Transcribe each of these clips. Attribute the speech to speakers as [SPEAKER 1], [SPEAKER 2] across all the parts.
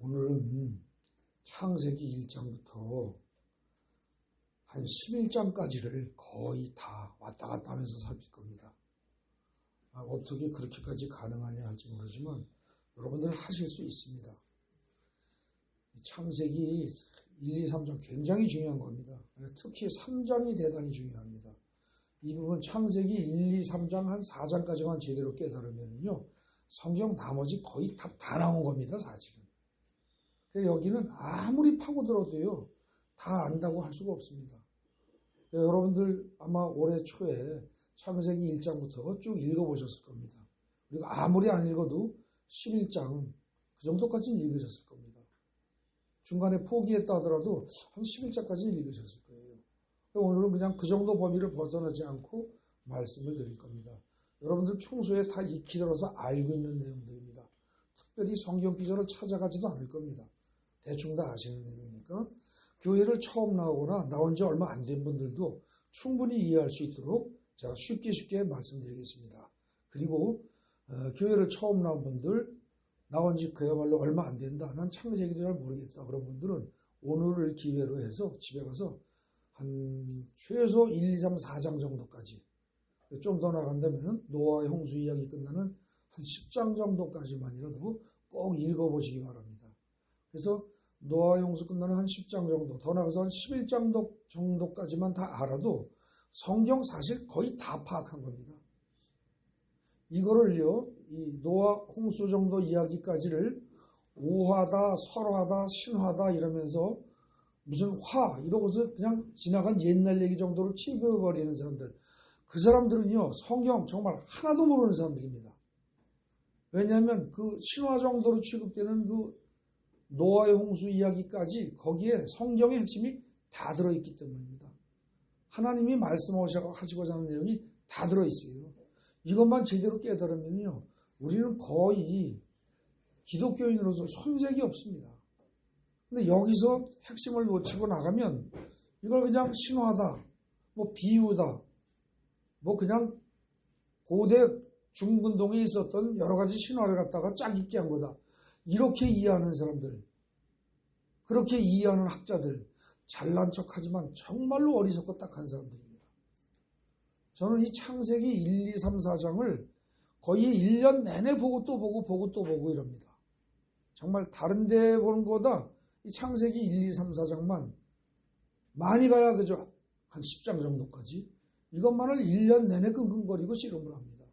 [SPEAKER 1] 오늘은 창세기 1장부터 한 11장까지를 거의 다 왔다 갔다 하면서 살필 겁니다. 어떻게 그렇게까지 가능하냐 할지 모르지만 여러분들 하실 수 있습니다. 창세기 1, 2, 3장 굉장히 중요한 겁니다. 특히 3장이 대단히 중요합니다. 이 부분 창세기 1, 2, 3장 한 4장까지만 제대로 깨달으면요. 성경 나머지 거의 다 나온 겁니다. 사실은. 여기는 아무리 파고들어도요. 다 안다고 할 수가 없습니다. 여러분들 아마 올해 초에 창세기 1장부터 쭉 읽어보셨을 겁니다. 그리고 아무리 안 읽어도 11장 그 정도까지는 읽으셨을 겁니다. 중간에 포기했다 하더라도 한 11장까지는 읽으셨을 거예요. 오늘은 그냥 그 정도 범위를 벗어나지 않고 말씀을 드릴 겁니다. 여러분들 평소에 다 익히 들어서 알고 있는 내용들입니다. 특별히 성경 기전을 찾아가지도 않을 겁니다. 대충 다 아시는 내용이니까 교회를 처음 나오거나 나온 지 얼마 안 된 분들도 충분히 이해할 수 있도록 제가 쉽게 말씀드리겠습니다. 그리고 교회를 처음 나온 분들 나온 지 그야말로 얼마 안 된다. 난 창세기도 잘 모르겠다. 그런 분들은 오늘을 기회로 해서 집에 가서 한 최소 1, 2, 3, 4장 정도까지 좀 더 나간다면 노아의 홍수 이야기 끝나는 한 10장 정도까지만이라도 꼭 읽어보시기 바랍니다. 그래서 노아의 홍수 끝나는 한 10장 정도, 더 나가서 한 11장 정도까지만 다 알아도 성경 사실 거의 다 파악한 겁니다. 이거를요, 이 노아 홍수 정도 이야기까지를 우화다, 설화다, 신화다 이러면서 무슨 화 이러고서 그냥 지나간 옛날 얘기 정도로 취급해버리는 사람들, 그 사람들은요 성경 정말 하나도 모르는 사람들입니다. 왜냐하면 그 신화 정도로 취급되는 그 노아의 홍수 이야기까지 거기에 성경의 핵심이 다 들어있기 때문입니다. 하나님이 말씀하시고자 하는 내용이 다 들어있어요. 이것만 제대로 깨달으면요 우리는 거의 기독교인으로서 손색이 없습니다. 근데 여기서 핵심을 놓치고 나가면 이걸 그냥 신화다, 뭐 비유다, 뭐 그냥 고대 중근동에 있었던 여러 가지 신화를 갖다가 짜깁기 한 거다. 이렇게 이해하는 사람들, 그렇게 이해하는 학자들, 잘난 척하지만 정말로 어리석고 딱한 사람들입니다. 저는 이 창세기 1, 2, 3, 4장을 거의 1년 내내 보고 또 보고 이럽니다. 정말 다른 데 보는 것보다 이 창세기 1, 2, 3, 4장만 많이 가야 그죠? 한 10장 정도까지. 이것만을 1년 내내 끙끙거리고 씨름을 합니다.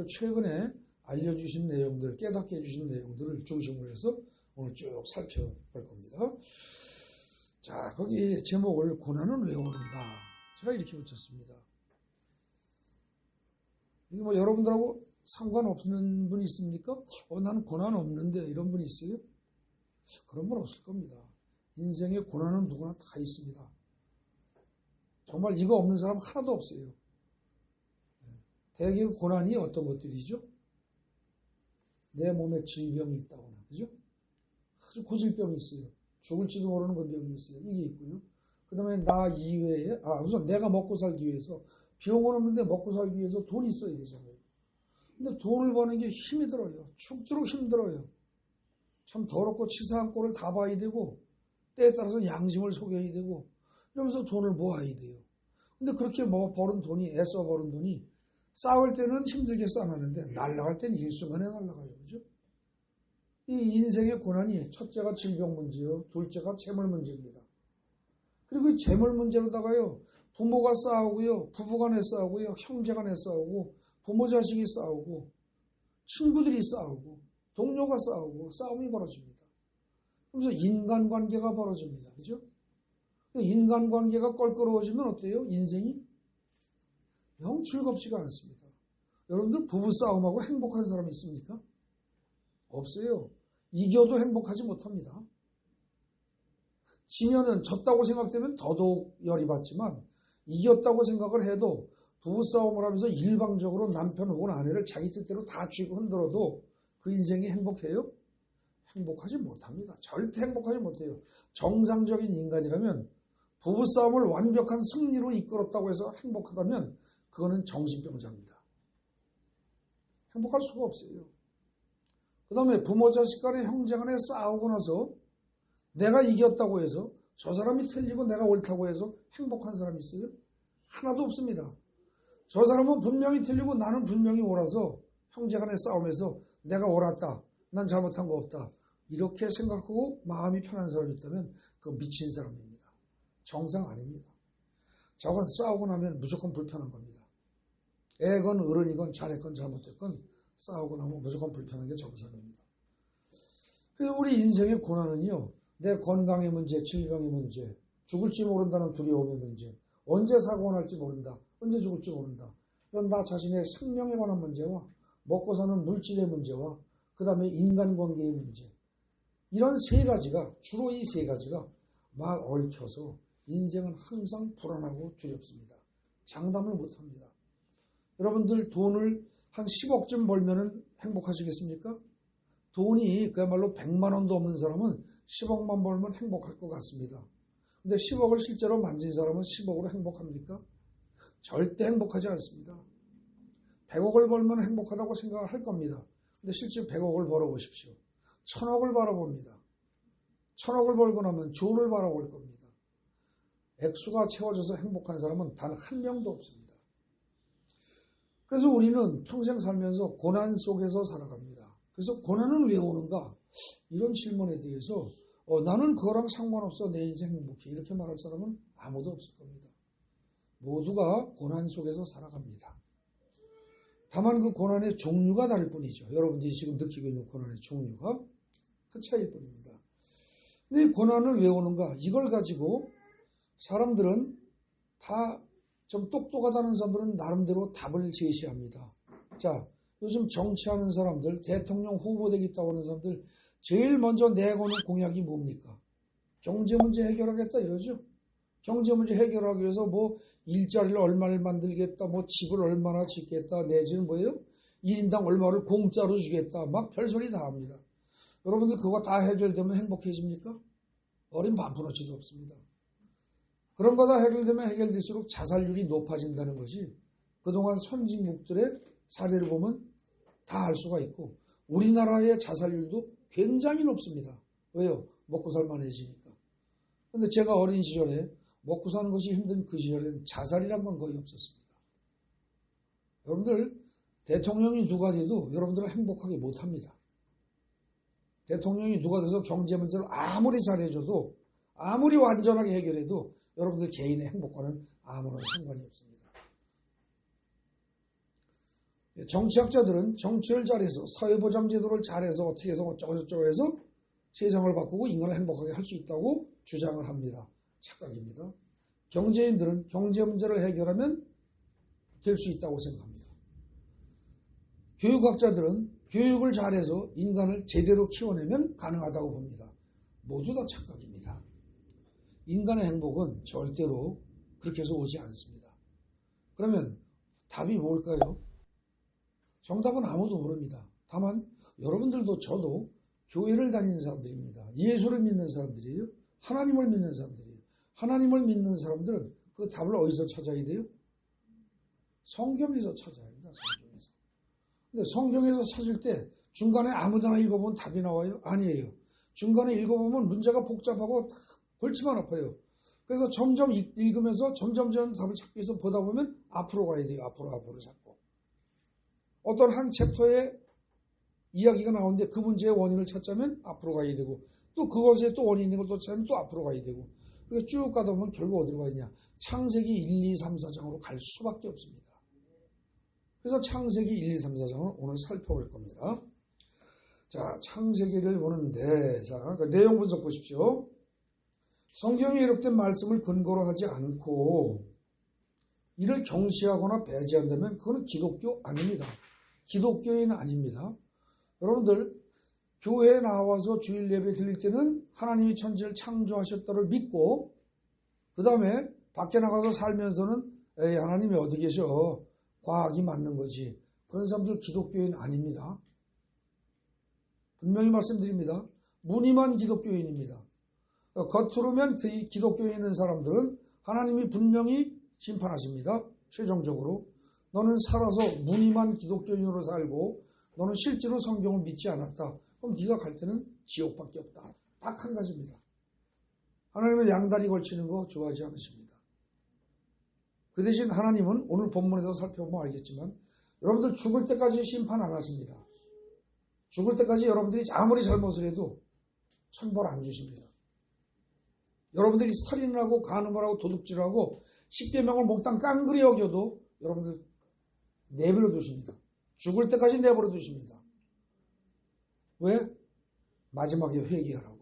[SPEAKER 1] 최근에 알려주신 내용들, 깨닫게 해주신 내용들을 중심으로 해서 오늘 쭉 살펴볼 겁니다. 자, 거기 제목을 고난은 왜 오는가? 제가 이렇게 붙였습니다. 이게 뭐 여러분들하고 상관없는 분이 있습니까? 나는 고난 없는데 이런 분이 있어요? 그런 분 없을 겁니다. 인생에 고난은 누구나 다 있습니다. 정말 이거 없는 사람 하나도 없어요. 대개 고난이 어떤 것들이죠? 내 몸에 질병이 있다거나, 그죠? 아주 고질병이 있어요. 죽을지도 모르는 그 병이 있어요. 이게 있고요. 그 다음에 나 이외에, 우선 내가 먹고 살기 위해서, 병은 없는데 먹고 살기 위해서 돈이 있어야 되잖아요. 근데 돈을 버는 게 힘이 들어요. 죽도록 힘들어요. 참 더럽고 치사한 꼴을 다 봐야 되고, 때에 따라서 양심을 속여야 되고, 이러면서 돈을 모아야 돼요. 근데 그렇게 버는 돈이, 애써 버는 돈이, 싸울 때는 힘들게 싸놨는데, 날아갈 때는 일순간에 날아가요. 그죠? 이 인생의 고난이 첫째가 질병 문제요. 둘째가 재물 문제입니다. 그리고 이 재물 문제로다가요. 부모가 싸우고요. 부부간에 싸우고요. 형제간에 싸우고 부모 자식이 싸우고 친구들이 싸우고 동료가 싸우고 싸움이 벌어집니다. 그래서 인간관계가 벌어집니다. 그죠? 인간관계가 껄끄러워지면 어때요? 인생이 영 즐겁지가 않습니다. 여러분들 부부싸움하고 행복한 사람 있습니까? 없어요. 이겨도 행복하지 못합니다. 지면은 졌다고 생각되면 더더욱 열이 받지만 이겼다고 생각을 해도 부부싸움을 하면서 일방적으로 남편 혹은 아내를 자기 뜻대로 다 쥐고 흔들어도 그 인생이 행복해요? 행복하지 못합니다. 절대 행복하지 못해요. 정상적인 인간이라면 부부싸움을 완벽한 승리로 이끌었다고 해서 행복하다면 그거는 정신병자입니다. 행복할 수가 없어요. 그 다음에 부모 자식 간에 형제 간에 싸우고 나서 내가 이겼다고 해서 저 사람이 틀리고 내가 옳다고 해서 행복한 사람이 있어요? 하나도 없습니다. 저 사람은 분명히 틀리고 나는 분명히 옳아서 형제 간에 싸움에서 내가 옳았다. 난 잘못한 거 없다. 이렇게 생각하고 마음이 편한 사람이 있다면 그건 미친 사람입니다. 정상 아닙니다. 저건 싸우고 나면 무조건 불편한 겁니다. 애건 어른이건 잘했건 잘못했건 싸우고 나면 무조건 불편한 게 정상입니다. 그래서 우리 인생의 고난은요. 내 건강의 문제, 질병의 문제, 죽을지 모른다는 두려움의 문제, 언제 사고가 날지 모른다, 언제 죽을지 모른다. 이런 나 자신의 생명에 관한 문제와 먹고 사는 물질의 문제와 그 다음에 인간관계의 문제, 이런 세 가지가, 주로 이 세 가지가 막 얽혀서 인생은 항상 불안하고 두렵습니다. 장담을 못합니다. 여러분들 돈을 한 10억쯤 벌면은 행복하시겠습니까? 돈이 그야말로 100만 원도 없는 사람은 10억만 벌면 행복할 것 같습니다. 근데 10억을 실제로 만진 사람은 10억으로 행복합니까? 절대 행복하지 않습니다. 100억을 벌면 행복하다고 생각을 할 겁니다. 근데 실제 100억을 벌어보십시오. 1000억을 벌어봅니다. 1000억을 벌고 나면 조를 바라볼 겁니다. 액수가 채워져서 행복한 사람은 단 한 명도 없습니다. 그래서 우리는 평생 살면서 고난 속에서 살아갑니다. 그래서 고난은 왜 오는가? 이런 질문에 대해서 나는 그거랑 상관없어. 내 인생 행복해. 이렇게 말할 사람은 아무도 없을 겁니다. 모두가 고난 속에서 살아갑니다. 다만 그 고난의 종류가 다를 뿐이죠. 여러분들이 지금 느끼고 있는 고난의 종류가 그 차이일 뿐입니다. 근데 이 고난을 왜 오는가? 이걸 가지고 사람들은 다 좀 똑똑하다는 사람들은 나름대로 답을 제시합니다. 자, 요즘 정치하는 사람들, 대통령 후보 되겠다고 하는 사람들 제일 먼저 내거는 공약이 뭡니까? 경제 문제 해결하겠다 이러죠. 경제 문제 해결하기 위해서 뭐 일자리를 얼마를 만들겠다, 뭐 집을 얼마나 짓겠다, 내지는 뭐예요? 1인당 얼마를 공짜로 주겠다, 막 별소리 다 합니다. 여러분들 그거 다 해결되면 행복해집니까? 어린 반푼어치도 없습니다. 그런 거 다 해결되면 해결될수록 자살률이 높아진다는 것이 그동안 선진국들의 사례를 보면 다 알 수가 있고 우리나라의 자살률도 굉장히 높습니다. 왜요? 먹고 살만해지니까. 근데 제가 어린 시절에 먹고 사는 것이 힘든 그 시절에는 자살이란 건 거의 없었습니다. 여러분들 대통령이 누가 돼도 여러분들은 행복하게 못합니다. 대통령이 누가 돼서 경제 문제를 아무리 잘해줘도 아무리 완전하게 해결해도 여러분들 개인의 행복과는 아무런 상관이 없습니다. 정치학자들은 정치를 잘해서 사회보장제도를 잘해서 어떻게 해서 어쩌고저쩌고 해서 세상을 바꾸고 인간을 행복하게 할 수 있다고 주장을 합니다. 착각입니다. 경제인들은 경제 문제를 해결하면 될 수 있다고 생각합니다. 교육학자들은 교육을 잘해서 인간을 제대로 키워내면 가능하다고 봅니다. 모두 다 착각입니다. 인간의 행복은 절대로 그렇게 해서 오지 않습니다. 그러면 답이 뭘까요? 정답은 아무도 모릅니다. 다만 여러분들도 저도 교회를 다니는 사람들입니다. 예수를 믿는 사람들이에요. 하나님을 믿는 사람들이에요. 하나님을 믿는 사람들은 그 답을 어디서 찾아야 돼요? 성경에서 찾아야 합니다. 성경에서. 근데 성경에서 찾을 때 중간에 아무데나 읽어보면 답이 나와요? 아니에요. 중간에 읽어보면 문제가 복잡하고 골치만 아파요. 그래서 점점 읽으면서 점점 답을 찾기 위해서 보다 보면 앞으로 가야 돼요. 앞으로 자꾸. 어떤 한 챕터에 이야기가 나오는데 그 문제의 원인을 찾자면 앞으로 가야 되고 또 그것에 또 원인이 있는 걸 또 찾으면 또 앞으로 가야 되고 그래서 쭉 가다 보면 결국 어디로 가느냐. 창세기 1, 2, 3, 4장으로 갈 수밖에 없습니다. 그래서 창세기 1, 2, 3, 4장을 오늘 살펴볼 겁니다. 자, 창세기를 보는데 자, 그 내용 분석 보십시오. 성경에 기록된 말씀을 근거로 하지 않고 이를 경시하거나 배제한다면 그거는 기독교 아닙니다. 기독교인 아닙니다. 여러분들 교회에 나와서 주일 예배 드릴 때는 하나님이 천지를 창조하셨다를 믿고 그 다음에 밖에 나가서 살면서는 에이 하나님이 어디 계셔? 과학이 맞는 거지. 그런 사람들 기독교인 아닙니다. 분명히 말씀드립니다. 무늬만 기독교인입니다. 겉으로면 그 기독교에 있는 사람들은 하나님이 분명히 심판하십니다. 최종적으로. 너는 살아서 무늬만 기독교인으로 살고 너는 실제로 성경을 믿지 않았다. 그럼 네가 갈 때는 지옥밖에 없다. 딱 한 가지입니다. 하나님은 양다리 걸치는 거 좋아하지 않으십니다. 그 대신 하나님은 오늘 본문에서 살펴보면 알겠지만 여러분들 죽을 때까지 심판 안 하십니다. 죽을 때까지 여러분들이 아무리 잘못을 해도 천벌 안 주십니다. 여러분들이 살인을 하고 간음을 하고 도둑질을 하고 십계명을 몽땅 깡그리 여겨도 여러분들 내버려 두십니다. 죽을 때까지 내버려 두십니다. 왜? 마지막에 회개하라고.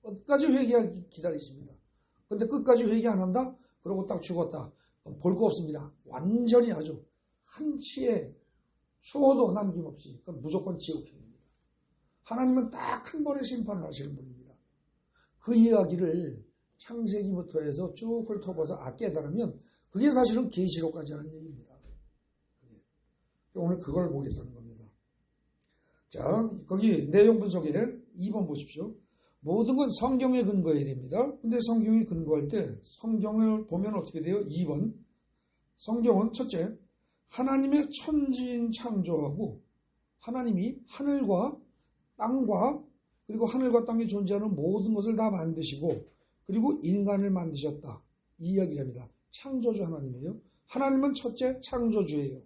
[SPEAKER 1] 끝까지 회개할 기다리십니다. 근데 끝까지 회개 안 한다? 그러고 딱 죽었다. 볼 거 없습니다. 완전히 아주 한치의 추호도 남김없이 그건 무조건 지옥행입니다. 하나님은 딱 한 번에 심판을 하시는 분입니다. 그 이야기를 창세기부터 해서 쭉 훑어봐서 깨달으면 그게 사실은 계시록까지 하는 얘기입니다. 오늘 그걸 보겠다는 겁니다. 자, 거기 내용 분석에 2번 보십시오. 모든 건 성경에 근거해야 됩니다. 근데 성경에 근거할 때 성경을 보면 어떻게 돼요? 2번. 성경은 첫째, 하나님의 천지인 창조하고 하나님이 하늘과 땅과 그리고 하늘과 땅에 존재하는 모든 것을 다 만드시고 그리고 인간을 만드셨다. 이 이야기를 합니다. 창조주 하나님이에요. 하나님은 첫째 창조주예요.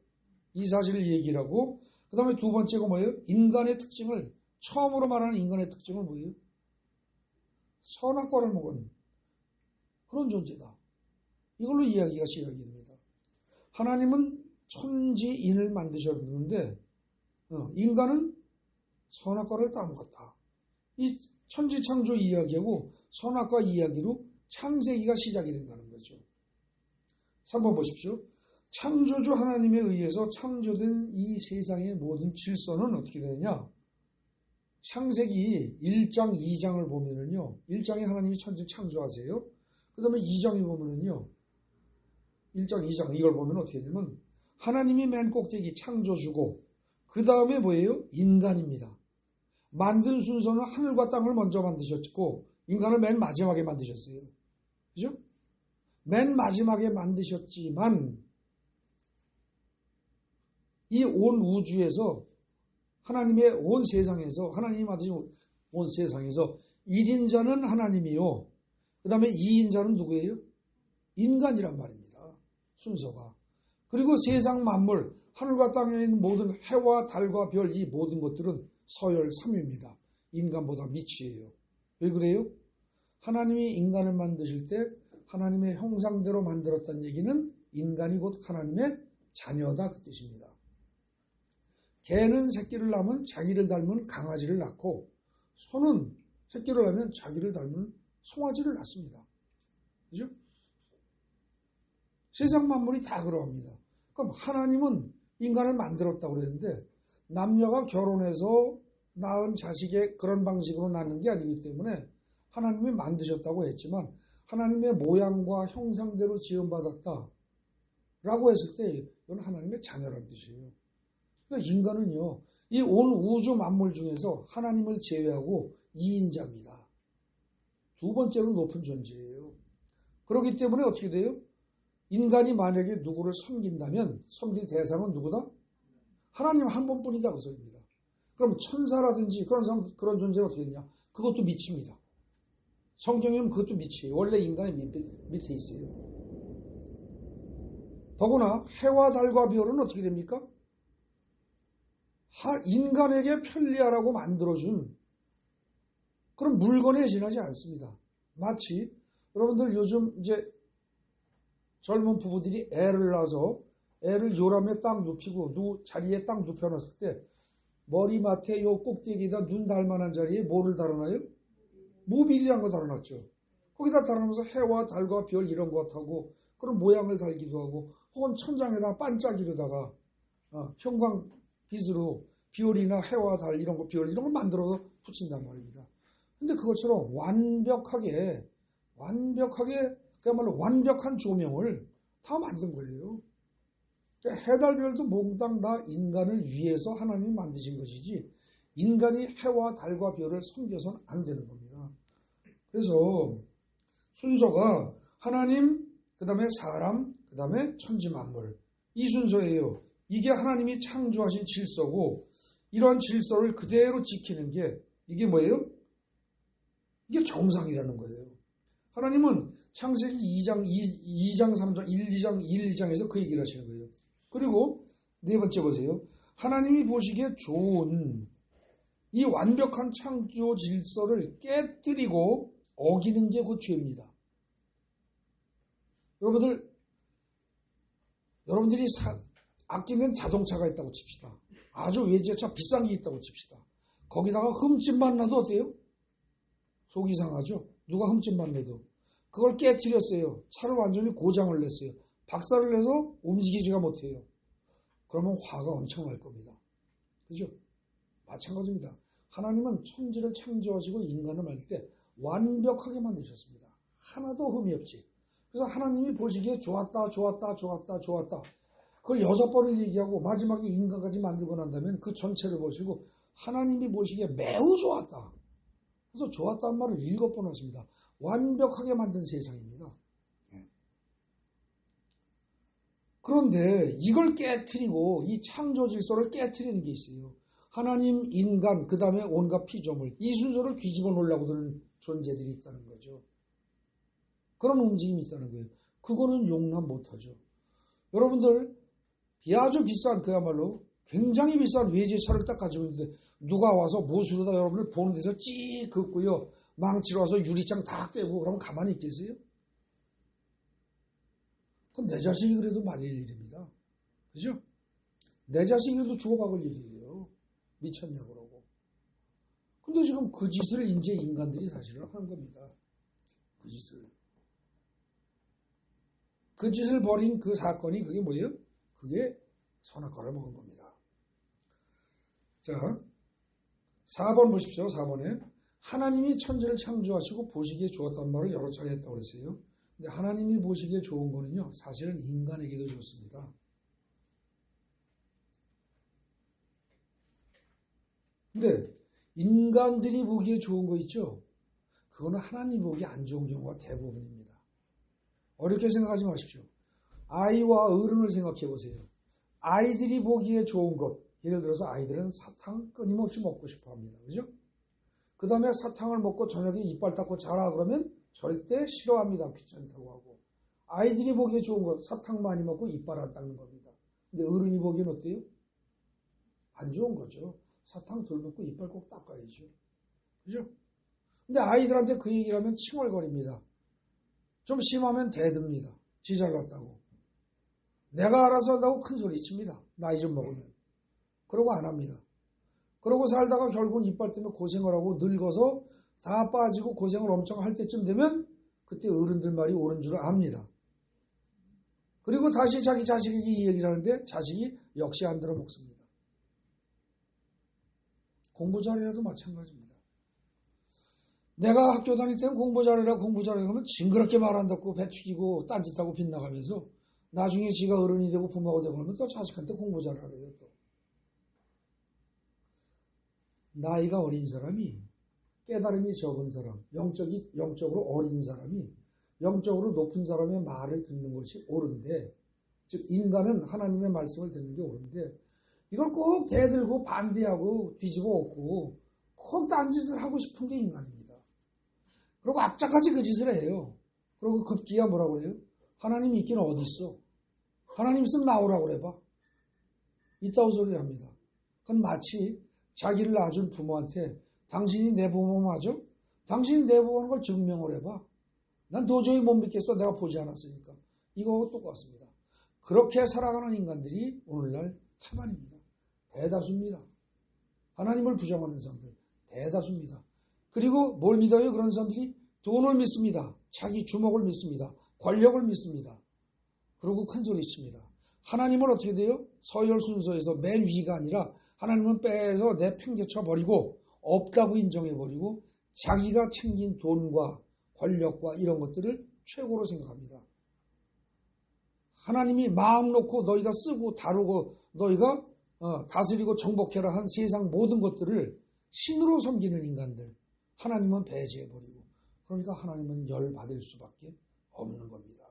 [SPEAKER 1] 이 사실을 얘기를 하고 그 다음에 두 번째가 뭐예요? 인간의 특징을 처음으로 말하는 인간의 특징은 뭐예요? 선악과를 먹은 그런 존재다. 이걸로 이야기가 시작이 됩니다. 하나님은 천지인을 만드셨는데 인간은 선악과를 따먹었다. 이 천지창조 이야기하고 선악과 이야기로 창세기가 시작이 된다는 거죠. 3번 보십시오. 창조주 하나님에 의해서 창조된 이 세상의 모든 질서는 어떻게 되느냐? 창세기 1장, 2장을 보면은요, 1장에 하나님이 천지 창조하세요. 그 다음에 2장에 보면은요, 1장, 2장 이걸 보면 어떻게 되냐면, 하나님이 맨 꼭대기 창조주고, 그 다음에 뭐예요? 인간입니다. 만든 순서는 하늘과 땅을 먼저 만드셨고, 인간을 맨 마지막에 만드셨어요. 그죠? 맨 마지막에 만드셨지만, 이 온 우주에서 하나님의 온 세상에서 하나님이 만드신 온 세상에서 1인자는 하나님이요. 그 다음에 2인자는 누구예요? 인간이란 말입니다. 순서가. 그리고 세상 만물, 하늘과 땅에 있는 모든 해와 달과 별 이 모든 것들은 서열 3위입니다. 인간보다 밑이에요. 왜 그래요? 하나님이 인간을 만드실 때 하나님의 형상대로 만들었다는 얘기는 인간이 곧 하나님의 자녀다 그 뜻입니다. 개는 새끼를 낳으면 자기를 닮은 강아지를 낳고 소는 새끼를 낳으면 자기를 닮은 송아지를 낳습니다. 그죠? 세상 만물이 다 그러합니다. 그럼 하나님은 인간을 만들었다고 그랬는데 남녀가 결혼해서 낳은 자식의 그런 방식으로 낳는 게 아니기 때문에 하나님이 만드셨다고 했지만 하나님의 모양과 형상대로 지음받았다 라고 했을 때 이건 하나님의 자녀라는 뜻이에요. 그러니까 인간은요, 이 온 우주 만물 중에서 하나님을 제외하고 2인자입니다. 두 번째로 높은 존재예요. 그렇기 때문에 어떻게 돼요? 인간이 만약에 누구를 섬긴다면 섬길 대상은 누구다? 하나님 한 번뿐이다 그 소리입니다. 그럼 천사라든지 그런 존재는 어떻게 되냐? 그것도 미칩니다. 성경에는 그것도 미치예요. 원래 인간의 밑에 있어요. 더구나 해와 달과 별은 어떻게 됩니까? 인간에게 편리하라고 만들어준 그런 물건에 지나지 않습니다. 마치 여러분들 요즘 이제 젊은 부부들이 애를 낳아서 애를 요람에 딱 눕히고 자리에 딱 눕혀놨을 때 머리맡에 요 꼭대기에다 눈 닮아난 자리에 뭐를 달아놔요? 모빌이란 거 달아놨죠. 거기다 달아놓으면서 해와 달과 별 이런 것하고 그런 모양을 달기도 하고 혹은 천장에다가 반짝이로다가 형광빛으로 별이나 해와 달 이런 거 별 이런 걸 만들어서 붙인단 말입니다. 근데 그것처럼 완벽하게 그야말로 완벽한 조명을 다 만든 거예요. 해달별도 몽땅 다 인간을 위해서 하나님이 만드신 것이지 인간이 해와 달과 별을 섬겨서는 안 되는 겁니다. 그래서 순서가 하나님, 그 다음에 사람, 그 다음에 천지만물 이 순서예요. 이게 하나님이 창조하신 질서고 이러한 질서를 그대로 지키는 게 이게 뭐예요? 이게 정상이라는 거예요. 하나님은 창세기 2장 3장 1, 2장에서 그 얘기를 하시는 거예요. 그리고 네 번째 보세요. 하나님이 보시기에 좋은 이 완벽한 창조 질서를 깨뜨리고 어기는 게 곧 죄입니다. 여러분들이 아끼는 자동차가 있다고 칩시다. 아주 외제차 비싼 게 있다고 칩시다. 거기다가 흠집만 나도 어때요? 속이 상하죠. 누가 흠집만 내도. 그걸 깨뜨렸어요. 차를 완전히 고장을 냈어요. 박살을 내서 움직이지가 못해요. 그러면 화가 엄청날 겁니다. 그죠? 마찬가지입니다. 하나님은 천지를 창조하시고 인간을 만들 때 완벽하게 만드셨습니다. 하나도 흠이 없지. 그래서 하나님이 보시기에 좋았다. 그걸 6번을 얘기하고 마지막에 인간까지 만들고 난다면 그 전체를 보시고 하나님이 보시기에 매우 좋았다. 그래서 좋았다는 말을 7번 하십니다. 완벽하게 만든 세상입니다. 그런데 이걸 깨트리고 이 창조 질서를 깨트리는 게 있어요. 하나님, 인간, 그 다음에 온갖 피조물, 이 순서를 뒤집어 놓으려고 드는 존재들이 있다는 거죠. 그런 움직임이 있다는 거예요. 그거는 용납 못하죠. 여러분들 아주 비싼 그야말로 굉장히 비싼 외제차를 딱 가지고 있는데 누가 와서 모수로다 여러분을 보는 데서 찌 긋고요. 망치로 와서 유리창 다 깨고 그러면 가만히 있겠어요? 그건 내 자식이 그래도 말릴 일입니다. 그죠? 내 자식이 그래도 죽어박을 일이에요. 미쳤냐 그러고. 근데 지금 그 짓을 이제 인간들이 사실은 하는 겁니다. 그 짓을 벌인 그 사건이 그게 뭐예요? 그게 선악과를 먹은 겁니다. 자, 4번 보십시오. 4번에 하나님이 천지를 창조하시고 보시기에 좋았다는 말을 여러 차례 했다고 그랬어요. 근데 하나님이 보시기에 좋은 거는요. 사실은 인간에게도 좋습니다. 근데 인간들이 보기에 좋은 거 있죠? 그거는 하나님 보기에 안 좋은 경우가 대부분입니다. 어렵게 생각하지 마십시오. 아이와 어른을 생각해 보세요. 아이들이 보기에 좋은 것, 예를 들어서 아이들은 사탕 끊임없이 먹고 싶어 합니다. 그죠? 그 다음에 사탕을 먹고 저녁에 이빨 닦고 자라 그러면 절대 싫어합니다. 귀찮다고 하고. 아이들이 보기에 좋은 것, 사탕 많이 먹고 이빨 안 닦는 겁니다. 근데 어른이 보기엔 어때요? 안 좋은 거죠. 사탕 덜 먹고 이빨 꼭 닦아야죠. 그죠? 근데 아이들한테 그 얘기를 하면 칭얼거립니다. 좀 심하면 대듭니다. 지 잘났다고. 내가 알아서 한다고 큰 소리 칩니다. 나이 좀 먹으면. 그러고 안 합니다. 그러고 살다가 결국은 이빨 때문에 고생을 하고 늙어서 다 빠지고 고생을 엄청 할 때쯤 되면 그때 어른들 말이 옳은 줄 압니다. 그리고 다시 자기 자식에게 이 얘기를 하는데 자식이 역시 안 들어 먹습니다. 공부 잘해야도 마찬가지입니다. 내가 학교 다닐 때는 공부 잘해라 그러면 징그럽게 말한다고 배튀기고 딴짓하고 빗나가면서 나중에 지가 어른이 되고 부모가 되고 하면 또 자식한테 공부 잘하래요. 또. 나이가 어린 사람이 깨달음이 적은 사람, 영적으로 어린 사람이 영적으로 높은 사람의 말을 듣는 것이 옳은데, 즉 인간은 하나님의 말씀을 듣는 게 옳은데 이걸 꼭 대들고 반대하고 뒤집어 엎고 꼭 딴짓을 하고 싶은 게 인간입니다. 그리고 악착같이 그 짓을 해요. 그리고 급기야 뭐라고 해요? 하나님 있기는 어디 있어? 하나님 있으면 나오라고 그래봐. 이따오 소리를 합니다. 그건 마치 자기를 낳아준 부모한테 당신이 내 부모 맞아? 당신이 내 부모라는 걸 증명을 해봐. 난 도저히 못 믿겠어. 내가 보지 않았으니까. 이거하고 똑같습니다. 그렇게 살아가는 인간들이 오늘날 태반입니다. 대다수입니다. 하나님을 부정하는 사람들 대다수입니다. 그리고 뭘 믿어요? 그런 사람들이 돈을 믿습니다. 자기 주먹을 믿습니다. 권력을 믿습니다. 그리고 큰 소리 칩니다. 하나님은 어떻게 돼요? 서열 순서에서 맨 위가 아니라 하나님은 빼서 내팽개쳐 버리고 없다고 인정해 버리고 자기가 챙긴 돈과 권력과 이런 것들을 최고로 생각합니다. 하나님이 마음 놓고 너희가 쓰고 다루고 너희가 다스리고 정복해라 한 세상 모든 것들을 신으로 섬기는 인간들 하나님은 배제해버리고 그러니까 하나님은 열받을 수밖에 없는 겁니다.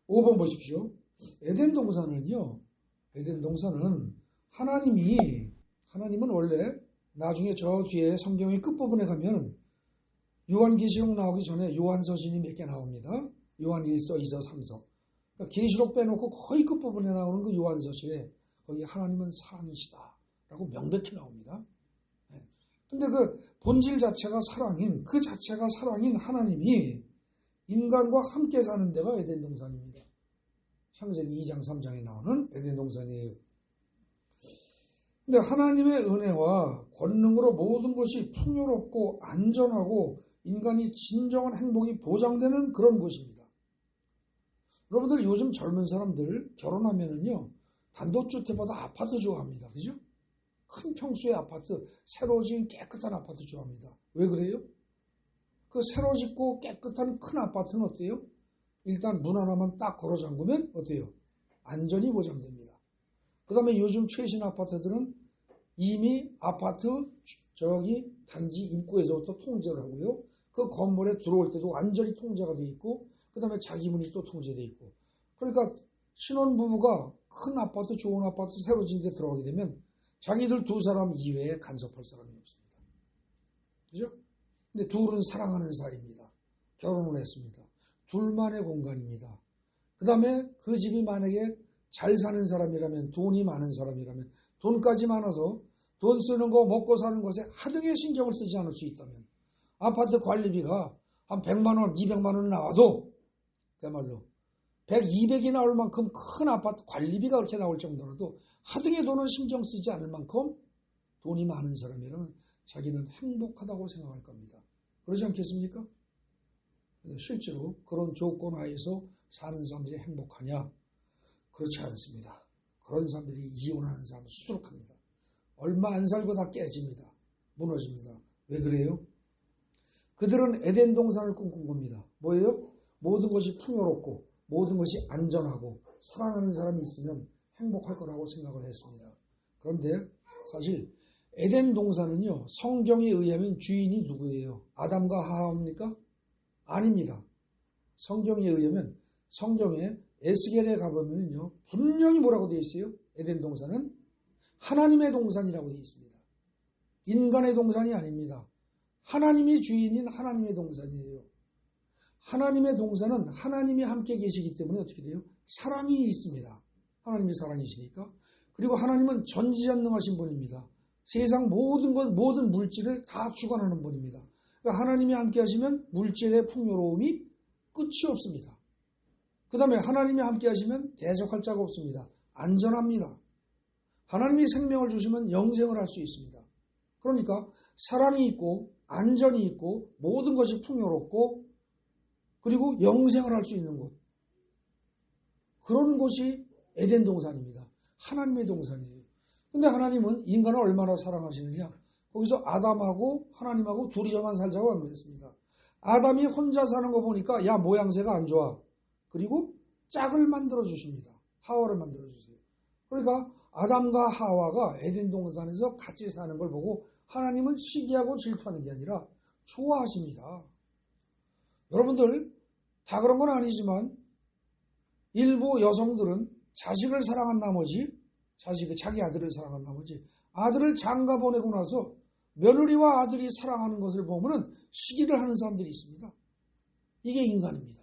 [SPEAKER 1] 5번 보십시오. 에덴 동산은요. 에덴 동산은 하나님은 원래 나중에 저 뒤에 성경의 끝부분에 가면 요한계시록 나오기 전에 요한서신이 몇 개 나옵니다. 요한 1서, 2서, 3서. 그러니까 계시록 빼놓고 거의 끝부분에 나오는 그 요한서신에 거기 하나님은 사랑이시다 라고 명백히 나옵니다. 근데 그 본질 자체가 사랑인 하나님이 인간과 함께 사는 데가 에덴 동산입니다. 창세기 2장 3장에 나오는 에덴 동산이에요. 근데 하나님의 은혜와 권능으로 모든 것이 풍요롭고 안전하고 인간이 진정한 행복이 보장되는 그런 곳입니다. 여러분들 요즘 젊은 사람들 결혼하면은요, 단독주택보다 아파트 좋아합니다. 그죠? 큰 평수의 아파트, 새로 지은 깨끗한 아파트 좋아합니다. 왜 그래요? 그 새로 짓고 깨끗한 큰 아파트는 어때요? 일단 문 하나만 딱 걸어 잠그면 어때요? 안전이 보장됩니다. 그 다음에 요즘 최신 아파트들은 이미 아파트 단지 입구에서부터 통제를 하고요. 그 건물에 들어올 때도 완전히 통제가 돼 있고, 그 다음에 자기 문이 또 통제돼 있고. 그러니까 신혼부부가 큰 아파트, 좋은 아파트 새로 지은 데 들어가게 되면 자기들 두 사람 이외에 간섭할 사람이 없습니다. 그죠? 근데 둘은 사랑하는 사이입니다. 결혼을 했습니다. 둘만의 공간입니다. 그 다음에 그 집이 만약에 잘 사는 사람이라면, 돈이 많은 사람이라면, 돈까지 많아서 돈 쓰는 거, 먹고 사는 것에 하등의 신경을 쓰지 않을 수 있다면, 아파트 관리비가 한 100만 원, 200만 원 나와도, 그야말로 100, 200이 나올 만큼 큰 아파트 관리비가 그렇게 나올 정도로도 하등의 돈은 신경 쓰지 않을 만큼 돈이 많은 사람이라면 자기는 행복하다고 생각할 겁니다. 그러지 않겠습니까? 실제로 그런 조건 하에서 사는 사람들이 행복하냐? 그렇지 않습니다. 그런 사람들이 이혼하는 사람은 수두룩합니다. 얼마 안 살고 다 깨집니다. 무너집니다. 왜 그래요? 그들은 에덴 동산을 꿈꾼 겁니다. 뭐예요? 모든 것이 풍요롭고 모든 것이 안전하고 사랑하는 사람이 있으면 행복할 거라고 생각을 했습니다. 그런데 사실 에덴 동산은요, 성경에 의하면 주인이 누구예요? 아담과 하와입니까? 아닙니다. 성경에 의하면 성경에 에스겔에 가보면요, 분명히 뭐라고 되어 있어요? 에덴 동산은 하나님의 동산이라고 되어 있습니다. 인간의 동산이 아닙니다. 하나님이 주인인 하나님의 동산이에요. 하나님의 동산은 하나님이 함께 계시기 때문에 어떻게 돼요? 사랑이 있습니다. 하나님이 사랑이시니까. 그리고 하나님은 전지전능하신 분입니다. 세상 모든 물질을 다 주관하는 분입니다. 그러니까 하나님이 함께 하시면 물질의 풍요로움이 끝이 없습니다. 그 다음에 하나님이 함께 하시면 대적할 자가 없습니다. 안전합니다. 하나님이 생명을 주시면 영생을 할 수 있습니다. 그러니까 사랑이 있고 안전이 있고 모든 것이 풍요롭고 그리고 영생을 할 수 있는 곳. 그런 곳이 에덴 동산입니다. 하나님의 동산이에요. 근데 하나님은 인간을 얼마나 사랑하시느냐? 거기서 아담하고 하나님하고 둘이서만 살자고 그랬습니다. 아담이 혼자 사는 거 보니까 야 모양새가 안 좋아. 그리고 짝을 만들어 주십니다. 하와를 만들어 주세요. 그러니까 아담과 하와가 에덴 동산에서 같이 사는 걸 보고 하나님은 시기하고 질투하는 게 아니라 좋아하십니다. 여러분들 다 그런 건 아니지만 일부 여성들은 자식을 사랑한 나머지 자기 아들을 사랑한 나머지 아들을 장가 보내고 나서 며느리와 아들이 사랑하는 것을 보면은 시기를 하는 사람들이 있습니다. 이게 인간입니다.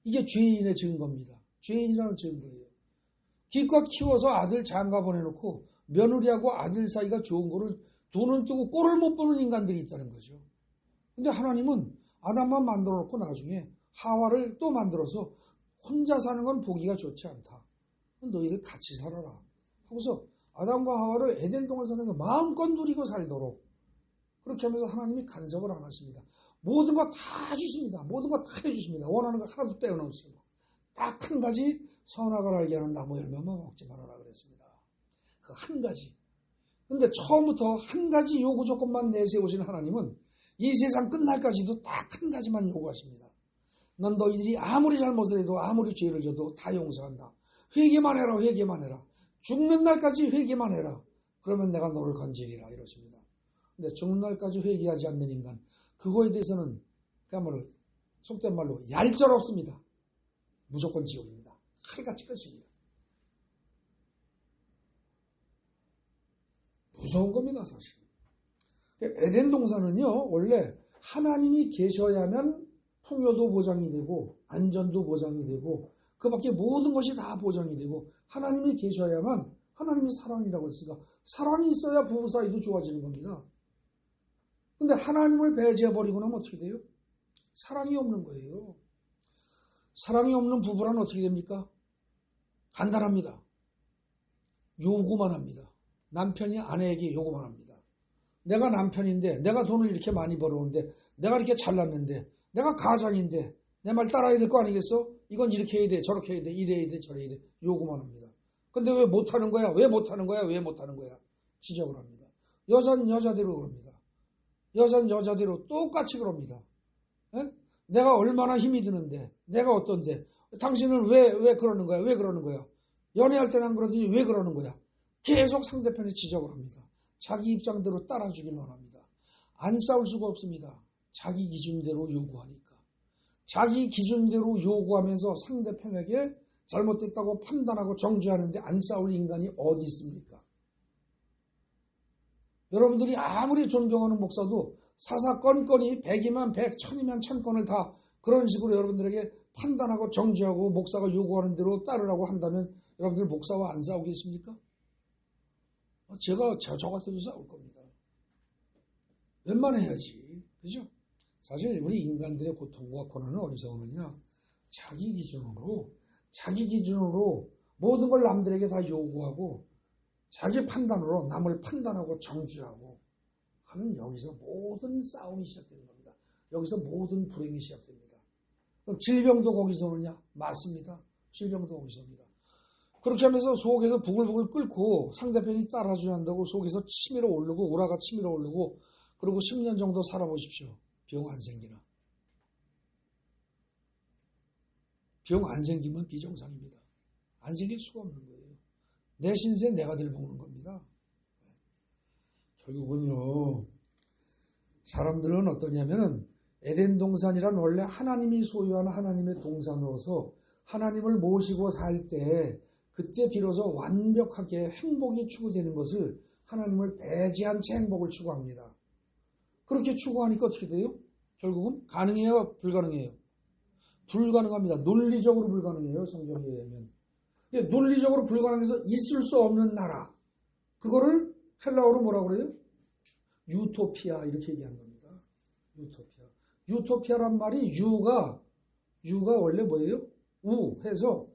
[SPEAKER 1] 이게 죄인의 증거입니다. 죄인이라는 증거예요. 기껏 키워서 아들 장가 보내놓고 며느리하고 아들 사이가 좋은 거를 두 눈 뜨고 꼴을 못 보는 인간들이 있다는 거죠. 근데 하나님은 아담만 만들어 놓고 나중에 하와를 또 만들어서 혼자 사는 건 보기가 좋지 않다. 너희들 같이 살아라. 하고서 아담과 하와를 에덴 동산에서 마음껏 누리고 살도록 그렇게 하면서 하나님이 간섭을 안 하십니다. 모든 거 다 주십니다. 모든 거 다 해주십니다. 원하는 거 하나도 빼어놓으시고 딱 한 가지 선악을 알게 하는 나무 열매만 먹지 말아라 그랬습니다. 그 한 가지. 근데 처음부터 한 가지 요구 조건만 내세우신 하나님은 이 세상 끝날까지도 딱 한 가지만 요구하십니다. 넌 너희들이 아무리 잘못을 해도 아무리 죄를 져도 다 용서한다. 회개만 해라. 회개만 해라. 죽는 날까지 회개만 해라. 그러면 내가 너를 건지리라 이러십니다. 근데 죽는 날까지 회개하지 않는 인간 그거에 대해서는 그야말로 속된 말로 얄짤없습니다. 무조건 지옥입니다. 칼같이 끝입니다. 무서운 겁니다, 사실. 에덴 동산은요, 원래 하나님이 계셔야만 풍요도 보장이 되고, 안전도 보장이 되고, 그 밖에 모든 것이 다 보장이 되고, 하나님이 계셔야만, 하나님이 사랑이라고 했으니까, 사랑이 있어야 부부 사이도 좋아지는 겁니다. 근데 하나님을 배제해버리고 나면 어떻게 돼요? 사랑이 없는 거예요. 사랑이 없는 부부란 어떻게 됩니까? 간단합니다. 요구만 합니다. 남편이 아내에게 요구만 합니다. 내가 남편인데, 내가 돈을 이렇게 많이 벌어오는데, 내가 이렇게 잘났는데, 내가 가장인데, 내 말 따라야 될 거 아니겠어? 이건 이렇게 해야 돼, 저렇게 해야 돼, 이래야 돼, 저래야 돼. 요구만 합니다. 근데 왜 못하는 거야? 왜 못하는 거야? 왜 못하는 거야? 지적을 합니다. 여자는 여자대로 그럽니다. 여자는 여자대로 똑같이 그럽니다. 에? 내가 얼마나 힘이 드는데, 내가 어떤데, 당신은 왜 그러는 거야? 왜 그러는 거야? 연애할 때는 안 그러더니 왜 그러는 거야? 계속 상대편에 지적을 합니다. 자기 입장대로 따라주기만 합니다. 안 싸울 수가 없습니다. 자기 기준대로 요구하니까. 자기 기준대로 요구하면서 상대편에게 잘못됐다고 판단하고 정죄하는데 안 싸울 인간이 어디 있습니까? 여러분들이 아무리 존경하는 목사도 사사건건이 100이면 100, 1000이면 1000건을 다 그런 식으로 여러분들에게 판단하고 정죄하고 목사가 요구하는 대로 따르라고 한다면 여러분들 목사와 안 싸우겠습니까? 제가 저 같아도 싸울 겁니다. 웬만해야지. 그죠? 사실 우리 인간들의 고통과 고난은 어디서 오느냐? 자기 기준으로 모든 걸 남들에게 다 요구하고 자기 판단으로 남을 판단하고 정죄하고 하면 여기서 모든 싸움이 시작되는 겁니다. 여기서 모든 불행이 시작됩니다. 그럼 질병도 거기서 오느냐? 맞습니다. 질병도 거기서 옵니다. 그렇게 하면서 속에서 부글부글 끓고 상대편이 따라주지 않는다고 속에서 치밀어 오르고 우라가 치밀어 오르고 그리고 10년 정도 살아보십시오. 병 안 생기나. 병 안 생기면 비정상입니다. 안 생길 수가 없는 거예요. 내 신세 내가 들먹는 겁니다. 결국은요. 사람들은 어떠냐면은 에덴 동산이란 원래 하나님이 소유하는 하나님의 동산으로서 하나님을 모시고 살 때 그때 비로소 완벽하게 행복이 추구되는 것을 하나님을 배제한 채 행복을 추구합니다. 그렇게 추구하니까 어떻게 돼요? 결국은 가능해요? 불가능해요? 불가능합니다. 논리적으로 불가능해요. 성경에 의하면. 논리적으로 불가능해서 있을 수 없는 나라. 그거를 헬라어로 뭐라고 그래요? 유토피아 이렇게 얘기하는 겁니다. 유토피아. 유토피아란 말이 유가 원래 뭐예요? 우 해서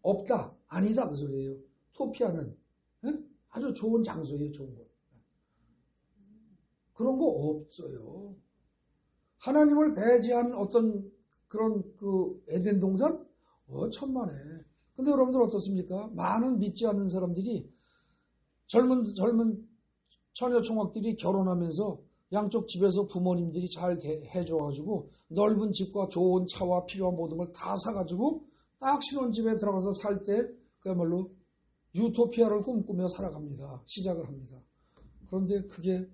[SPEAKER 1] 없다, 아니다 그 소리예요. 토피아는 아주 좋은 장소예요. 좋은 곳. 그런 거 없어요. 하나님을 배제한 어떤 그런 그 에덴 동산? 천만에. 근데 여러분들 어떻습니까? 많은 믿지 않는 사람들이 젊은 처녀 총각들이 결혼하면서 양쪽 집에서 부모님들이 잘 해줘가지고 넓은 집과 좋은 차와 필요한 모든 걸 다 사가지고 딱 신혼집에 들어가서 살 때 그야말로 유토피아를 꿈꾸며 살아갑니다. 시작을 합니다. 그런데 그게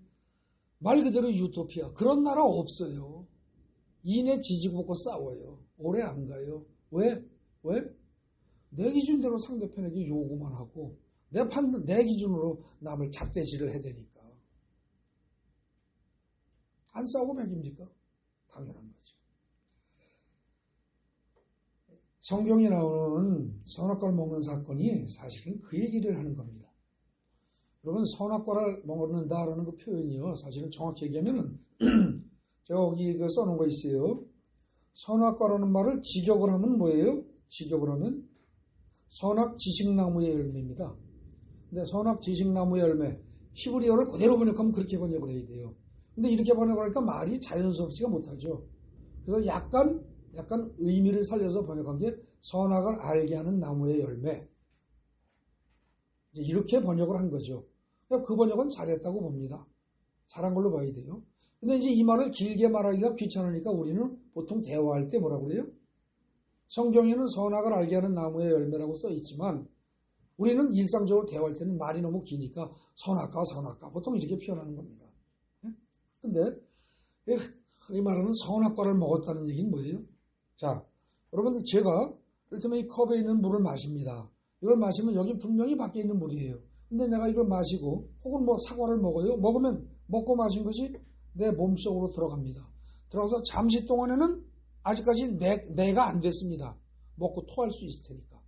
[SPEAKER 1] 말 그대로 유토피아. 그런 나라 없어요. 이내 지지고 먹고 싸워요. 오래 안 가요. 왜? 내 기준대로 상대편에게 요구만 하고 내 기준으로 남을 잣대질을 해야 되니까. 안 싸우고 맥입니까? 당연한 거죠. 성경에 나오는 선악과를 먹는 사건이 사실은 그 얘기를 하는 겁니다. 여러분 선악과를 먹는다라는 그 표현이요. 사실은 정확히 얘기하면은 제가 여기 써놓은 거 있어요. 선악과라는 말을 직역을 하면 뭐예요? 직역을 하면 선악지식나무의 열매입니다. 근데 선악지식나무의 열매 히브리어를 그대로 번역하면 그렇게 번역을 해야 돼요. 근데 이렇게 번역하니까 말이 자연스럽지가 못하죠. 그래서 약간 의미를 살려서 번역한 게 선악을 알게 하는 나무의 열매. 이제 이렇게 번역을 한 거죠. 그 번역은 잘했다고 봅니다. 잘한 걸로 봐야 돼요. 근데 이제 이 말을 길게 말하기가 귀찮으니까 우리는 보통 대화할 때 뭐라고 그래요? 성경에는 선악을 알게 하는 나무의 열매라고 써 있지만 우리는 일상적으로 대화할 때는 말이 너무 기니까 선악과 보통 이렇게 표현하는 겁니다. 근데 이 말하는 선악과를 먹었다는 얘기는 뭐예요? 자, 여러분들 제가 이를테면 이 컵에 있는 물을 마십니다. 이걸 마시면 여기 분명히 밖에 있는 물이에요. 근데 내가 이걸 마시고 혹은 뭐 사과를 먹어요. 먹으면 먹고 마신 것이 내 몸속으로 들어갑니다. 들어가서 잠시 동안에는 아직까지 내가 안 됐습니다. 먹고 토할 수 있을 테니까.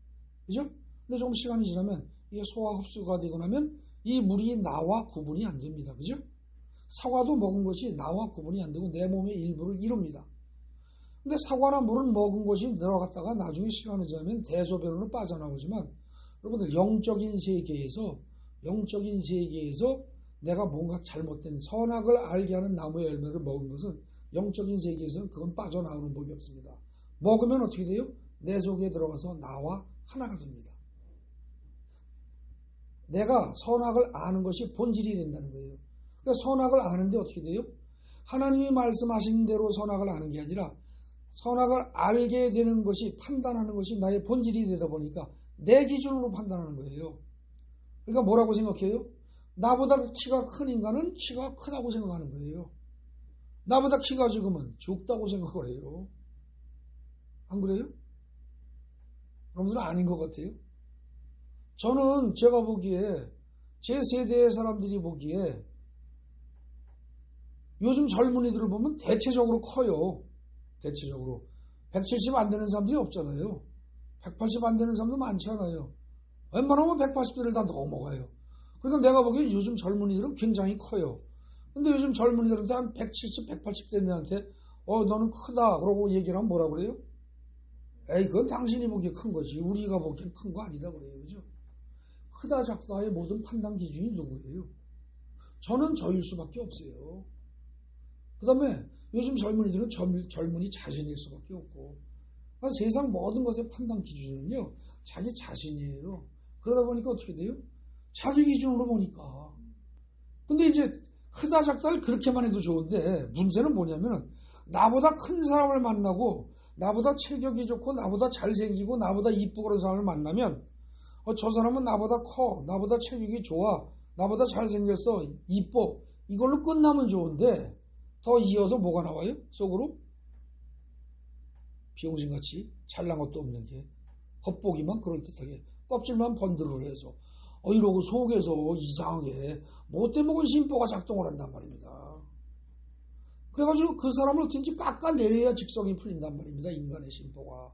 [SPEAKER 1] 그죠? 근데 조금 시간이 지나면 이게 소화 흡수가 되고 나면 이 물이 나와 구분이 안 됩니다. 그죠? 사과도 먹은 것이 나와 구분이 안 되고 내 몸의 일부를 이룹니다. 근데 사과나 물은 먹은 것이 들어갔다가 나중에 시간이 지나면 대소변으로 빠져나오지만 여러분들 영적인 세계에서 내가 뭔가 잘못된 선악을 알게 하는 나무의 열매를 먹은 것은 영적인 세계에서는 그건 빠져나오는 법이 없습니다. 먹으면 어떻게 돼요? 내 속에 들어가서 나와 하나가 됩니다. 내가 선악을 아는 것이 본질이 된다는 거예요. 그러니까 선악을 아는데 어떻게 돼요? 하나님이 말씀하신 대로 선악을 아는 게 아니라 선악을 알게 되는 것이 판단하는 것이 나의 본질이 되다 보니까 내 기준으로 판단하는 거예요. 그러니까 뭐라고 생각해요? 나보다 키가 큰 인간은 키가 크다고 생각하는 거예요. 나보다 키가 적으면 적다고 생각을 해요. 안 그래요? 여러분들은 아닌 것 같아요. 저는 제가 보기에 제 세대의 사람들이 보기에 요즘 젊은이들을 보면 대체적으로 커요. 대체적으로 170 안 되는 사람들이 없잖아요. 180 안 되는 사람도 많지 않아요. 웬만하면 180대를 다 넘어가요. 그러니까 내가 보기에 요즘 젊은이들은 굉장히 커요. 근데 요즘 젊은이들한테 한 170, 180대들한테 너는 크다 그러고 얘기를 하면 뭐라 그래요? 에이 그건 당신이 보기에 큰 거지 우리가 보기엔 큰 거 아니다 그래요. 그죠? 크다 작다의 모든 판단 기준이 누구예요? 저는 저일 수밖에 없어요. 그 다음에 요즘 젊은이들은 젊은이 자신일 수밖에 없고 세상 모든 것의 판단 기준은요 자기 자신이에요. 그러다 보니까 어떻게 돼요? 자기 기준으로 보니까. 근데 이제 크다 작다를 그렇게만 해도 좋은데 문제는 뭐냐면 나보다 큰 사람을 만나고 나보다 체격이 좋고 나보다 잘생기고 나보다 이쁘고 그런 사람을 만나면 저 사람은 나보다 커, 나보다 체격이 좋아, 나보다 잘생겼어, 이뻐 이걸로 끝나면 좋은데 더 이어서 뭐가 나와요? 속으로? 비용신같이 잘난 것도 없는 게 겉보기만 그럴듯하게 껍질만 번들을 해서 이러고 속에서 이상하게 못돼먹은 심보가 작동을 한단 말입니다. 그래가지고 그 사람을 어떻게든지 깎아내려야 직성이 풀린단 말입니다. 인간의 심보가.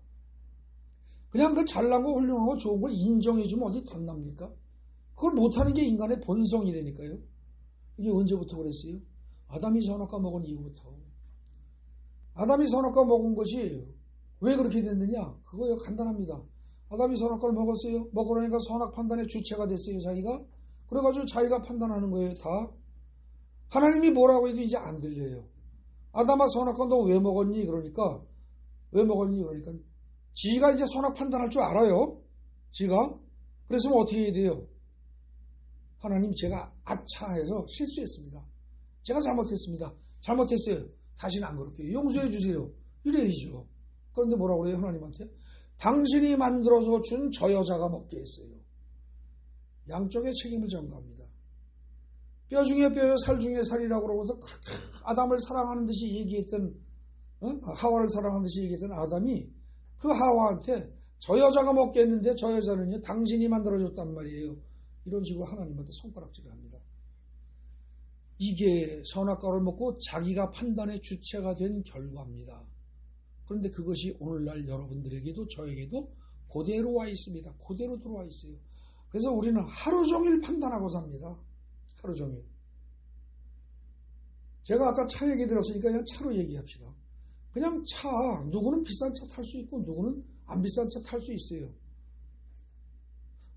[SPEAKER 1] 그냥 그 잘나고 훌륭하고 좋은 걸 인정해주면 어디 덧납니까? 그걸 못하는 게 인간의 본성이라니까요. 이게 언제부터 그랬어요? 아담이 선악과 먹은 이후부터. 아담이 선악과 먹은 것이 왜 그렇게 됐느냐? 그거요 간단합니다. 아담이 선악과를 먹었어요. 먹고 나니까 선악 판단의 주체가 됐어요. 자기가. 그래가지고 자기가 판단하는 거예요. 다. 하나님이 뭐라고 해도 이제 안 들려요. 아담아 선악과 너 왜 먹었니? 그러니까 왜 먹었니? 그러니까 지가 이제 선악 판단할 줄 알아요. 지가. 그래서 어떻게 해야 돼요? 하나님 제가 아차해서 실수했습니다. 제가 잘못했습니다. 잘못했어요. 다시는 안 그럴게요. 용서해 주세요. 이래야죠. 그런데 뭐라고 그래요? 하나님한테? 당신이 만들어서 준 저 여자가 먹게 했어요. 양쪽의 책임을 전가합니다. 뼈 중에 뼈요 살 중에 살이라고 그러고서 그렇게 아담을 사랑하는 듯이 얘기했던 하와를 사랑하는 듯이 얘기했던 아담이 그 하와한테 저 여자가 먹게 했는데 저 여자는요 당신이 만들어줬단 말이에요. 이런 식으로 하나님한테 손가락질을 합니다. 이게 선악과를 먹고 자기가 판단의 주체가 된 결과입니다. 그런데 그것이 오늘날 여러분들에게도 저에게도 그대로 와 있습니다. 그대로 들어와 있어요. 그래서 우리는 하루 종일 판단하고 삽니다. 하루 종일. 제가 아까 차 얘기 들었으니까 그냥 차로 얘기합시다. 그냥 차, 누구는 비싼 차 탈 수 있고 누구는 안 비싼 차 탈 수 있어요.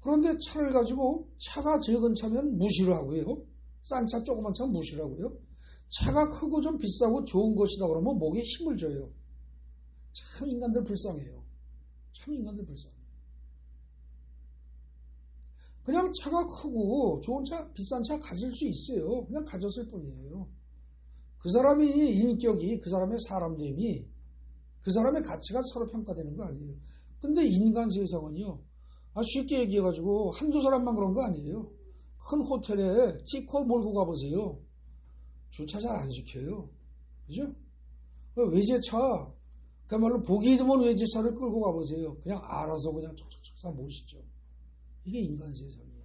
[SPEAKER 1] 그런데 차를 가지고 차가 적은 차면 무시를 하고요. 싼 차, 조그만 차는 무시를 하고요. 차가 크고 좀 비싸고 좋은 것이다 그러면 목에 힘을 줘요. 참 인간들 불쌍해요. 참 인간들 불쌍해요. 그냥 차가 크고 좋은 차, 비싼 차 가질 수 있어요. 그냥 가졌을 뿐이에요. 그 사람이 인격이, 그 사람의 사람됨이, 그 사람의 가치가 서로 평가되는 거 아니에요. 근데 인간 세상은요, 쉽게 얘기해가지고 한두 사람만 그런 거 아니에요. 큰 호텔에 찍고 몰고 가보세요. 주차 잘 안 시켜요. 그죠? 외제차, 그야말로 보기 드문 외제차를 끌고 가보세요. 그냥 알아서 그냥 척척척 모시죠. 이게 인간 세상이에요.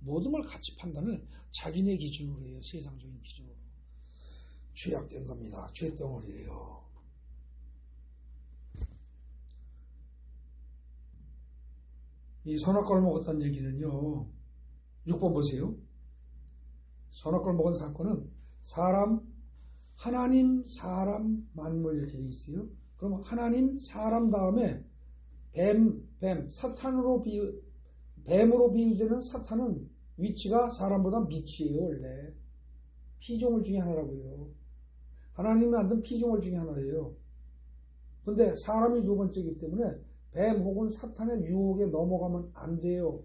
[SPEAKER 1] 모든 걸 가치 판단을 자기네 기준으로 해요. 세상적인 기준으로. 죄악된 겁니다. 죄덩어리예요. 이 선악과를 먹었다는 얘기는요. 6번 보세요. 선악과를 먹은 사건은 하나님, 사람, 만물 이렇게 돼 있어요. 그럼 하나님, 사람 다음에 사탄으로 뱀으로 비유되는 사탄은 위치가 사람보다 밑이에요, 원래. 피조물 중에 하나라고요. 하나님이 만든 피조물 중에 하나예요. 근데 사람이 두 번째이기 때문에 뱀 혹은 사탄의 유혹에 넘어가면 안 돼요.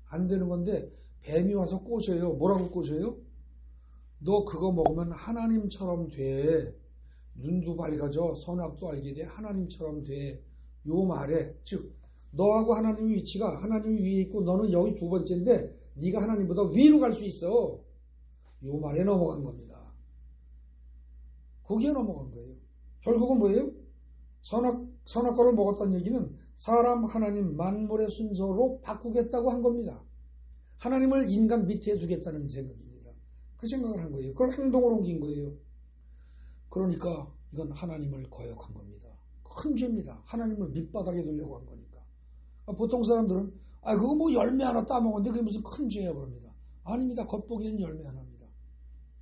[SPEAKER 1] 안 되는 건데 뱀이 와서 꼬셔요. 뭐라고 꼬셔요? 너 그거 먹으면 하나님처럼 돼. 눈도 밝아져. 선악도 알게 돼. 하나님처럼 돼. 요 말에 즉 너하고 하나님의 위치가 하나님이 위에 있고 너는 여기 두 번째인데 네가 하나님보다 위로 갈 수 있어. 요 말에 넘어간 겁니다. 거기에 넘어간 거예요. 결국은 뭐예요? 선악과를 먹었다는 얘기는 사람, 하나님, 만물의 순서로 바꾸겠다고 한 겁니다. 하나님을 인간 밑에 두겠다는 생각입니다. 그 생각을 한 거예요. 그걸 행동으로 옮긴 거예요. 그러니까 이건 하나님을 거역한 겁니다. 큰 죄입니다. 하나님을 밑바닥에 두려고 한 거니까. 보통 사람들은 그거 뭐 열매 하나 따먹었는데 그게 무슨 큰 죄야 그럽니다. 아닙니다. 겉보기에는 열매 하나입니다.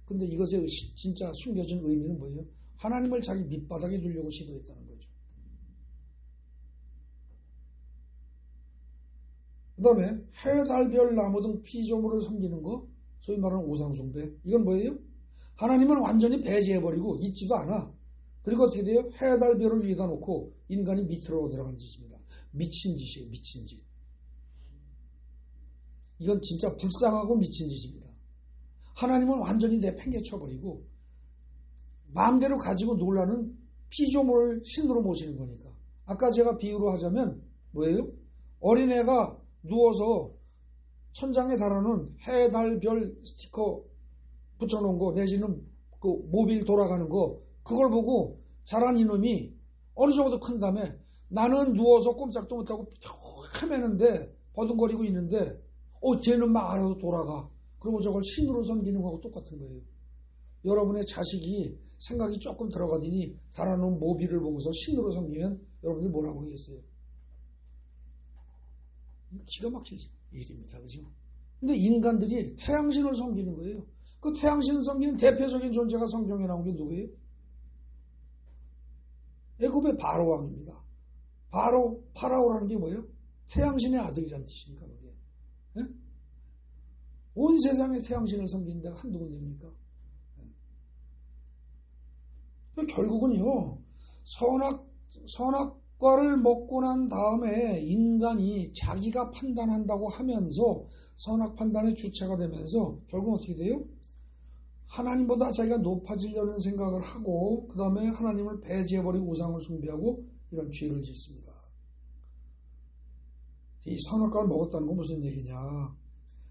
[SPEAKER 1] 근데 이것의 진짜 숨겨진 의미는 뭐예요? 하나님을 자기 밑바닥에 두려고 시도했다는 거죠. 그 다음에 해, 달, 별, 나무 등 피조물을 섬기는 거, 소위 말하는 우상숭배. 이건 뭐예요? 하나님은 완전히 배제해버리고 있지도 않아. 그리고 어떻게 돼요? 해, 달, 별을 위에다 놓고 인간이 밑으로 들어간 짓입니다. 미친 짓이에요. 미친 짓. 이건 진짜 불쌍하고 미친 짓입니다. 하나님은 완전히 내팽개쳐버리고 마음대로 가지고 놀라는 피조물을 신으로 모시는 거니까. 아까 제가 비유로 하자면 뭐예요? 어린애가 누워서 천장에 달아놓은 해, 달, 별 스티커 붙여놓은 거 내지는 그 모빌 돌아가는 거 그걸 보고 자란 이놈이 어느 정도 큰 다음에 나는 누워서 꼼짝도 못하고 헤매는데 버둥거리고 있는데 쟤는 막 알아서 돌아가. 그리고 저걸 신으로 섬기는 거하고 똑같은 거예요. 여러분의 자식이 생각이 조금 들어가더니 달아놓은 모빌을 보고서 신으로 섬기면 여러분들 뭐라고 하겠어요? 기가 막힐 일입니다. 그죠? 근데 인간들이 태양신을 섬기는 거예요. 그 태양신을 섬기는 대표적인 존재가 성경에 나온 게 누구예요? 애굽의 바로왕입니다. 파라오라는 게 뭐예요? 태양신의 아들이라는 뜻이니까 그게. 네? 온 세상에 태양신을 섬기는 데가 한두 군데입니까? 네. 결국은요, 선악과를 먹고 난 다음에 인간이 자기가 판단한다고 하면서 선악 판단의 주체가 되면서 결국은 어떻게 돼요? 하나님보다 자기가 높아지려는 생각을 하고 그 다음에 하나님을 배제해버리고 우상을 숭배하고 이런 죄를 짓습니다. 이 선악과를 먹었다는 건 무슨 얘기냐?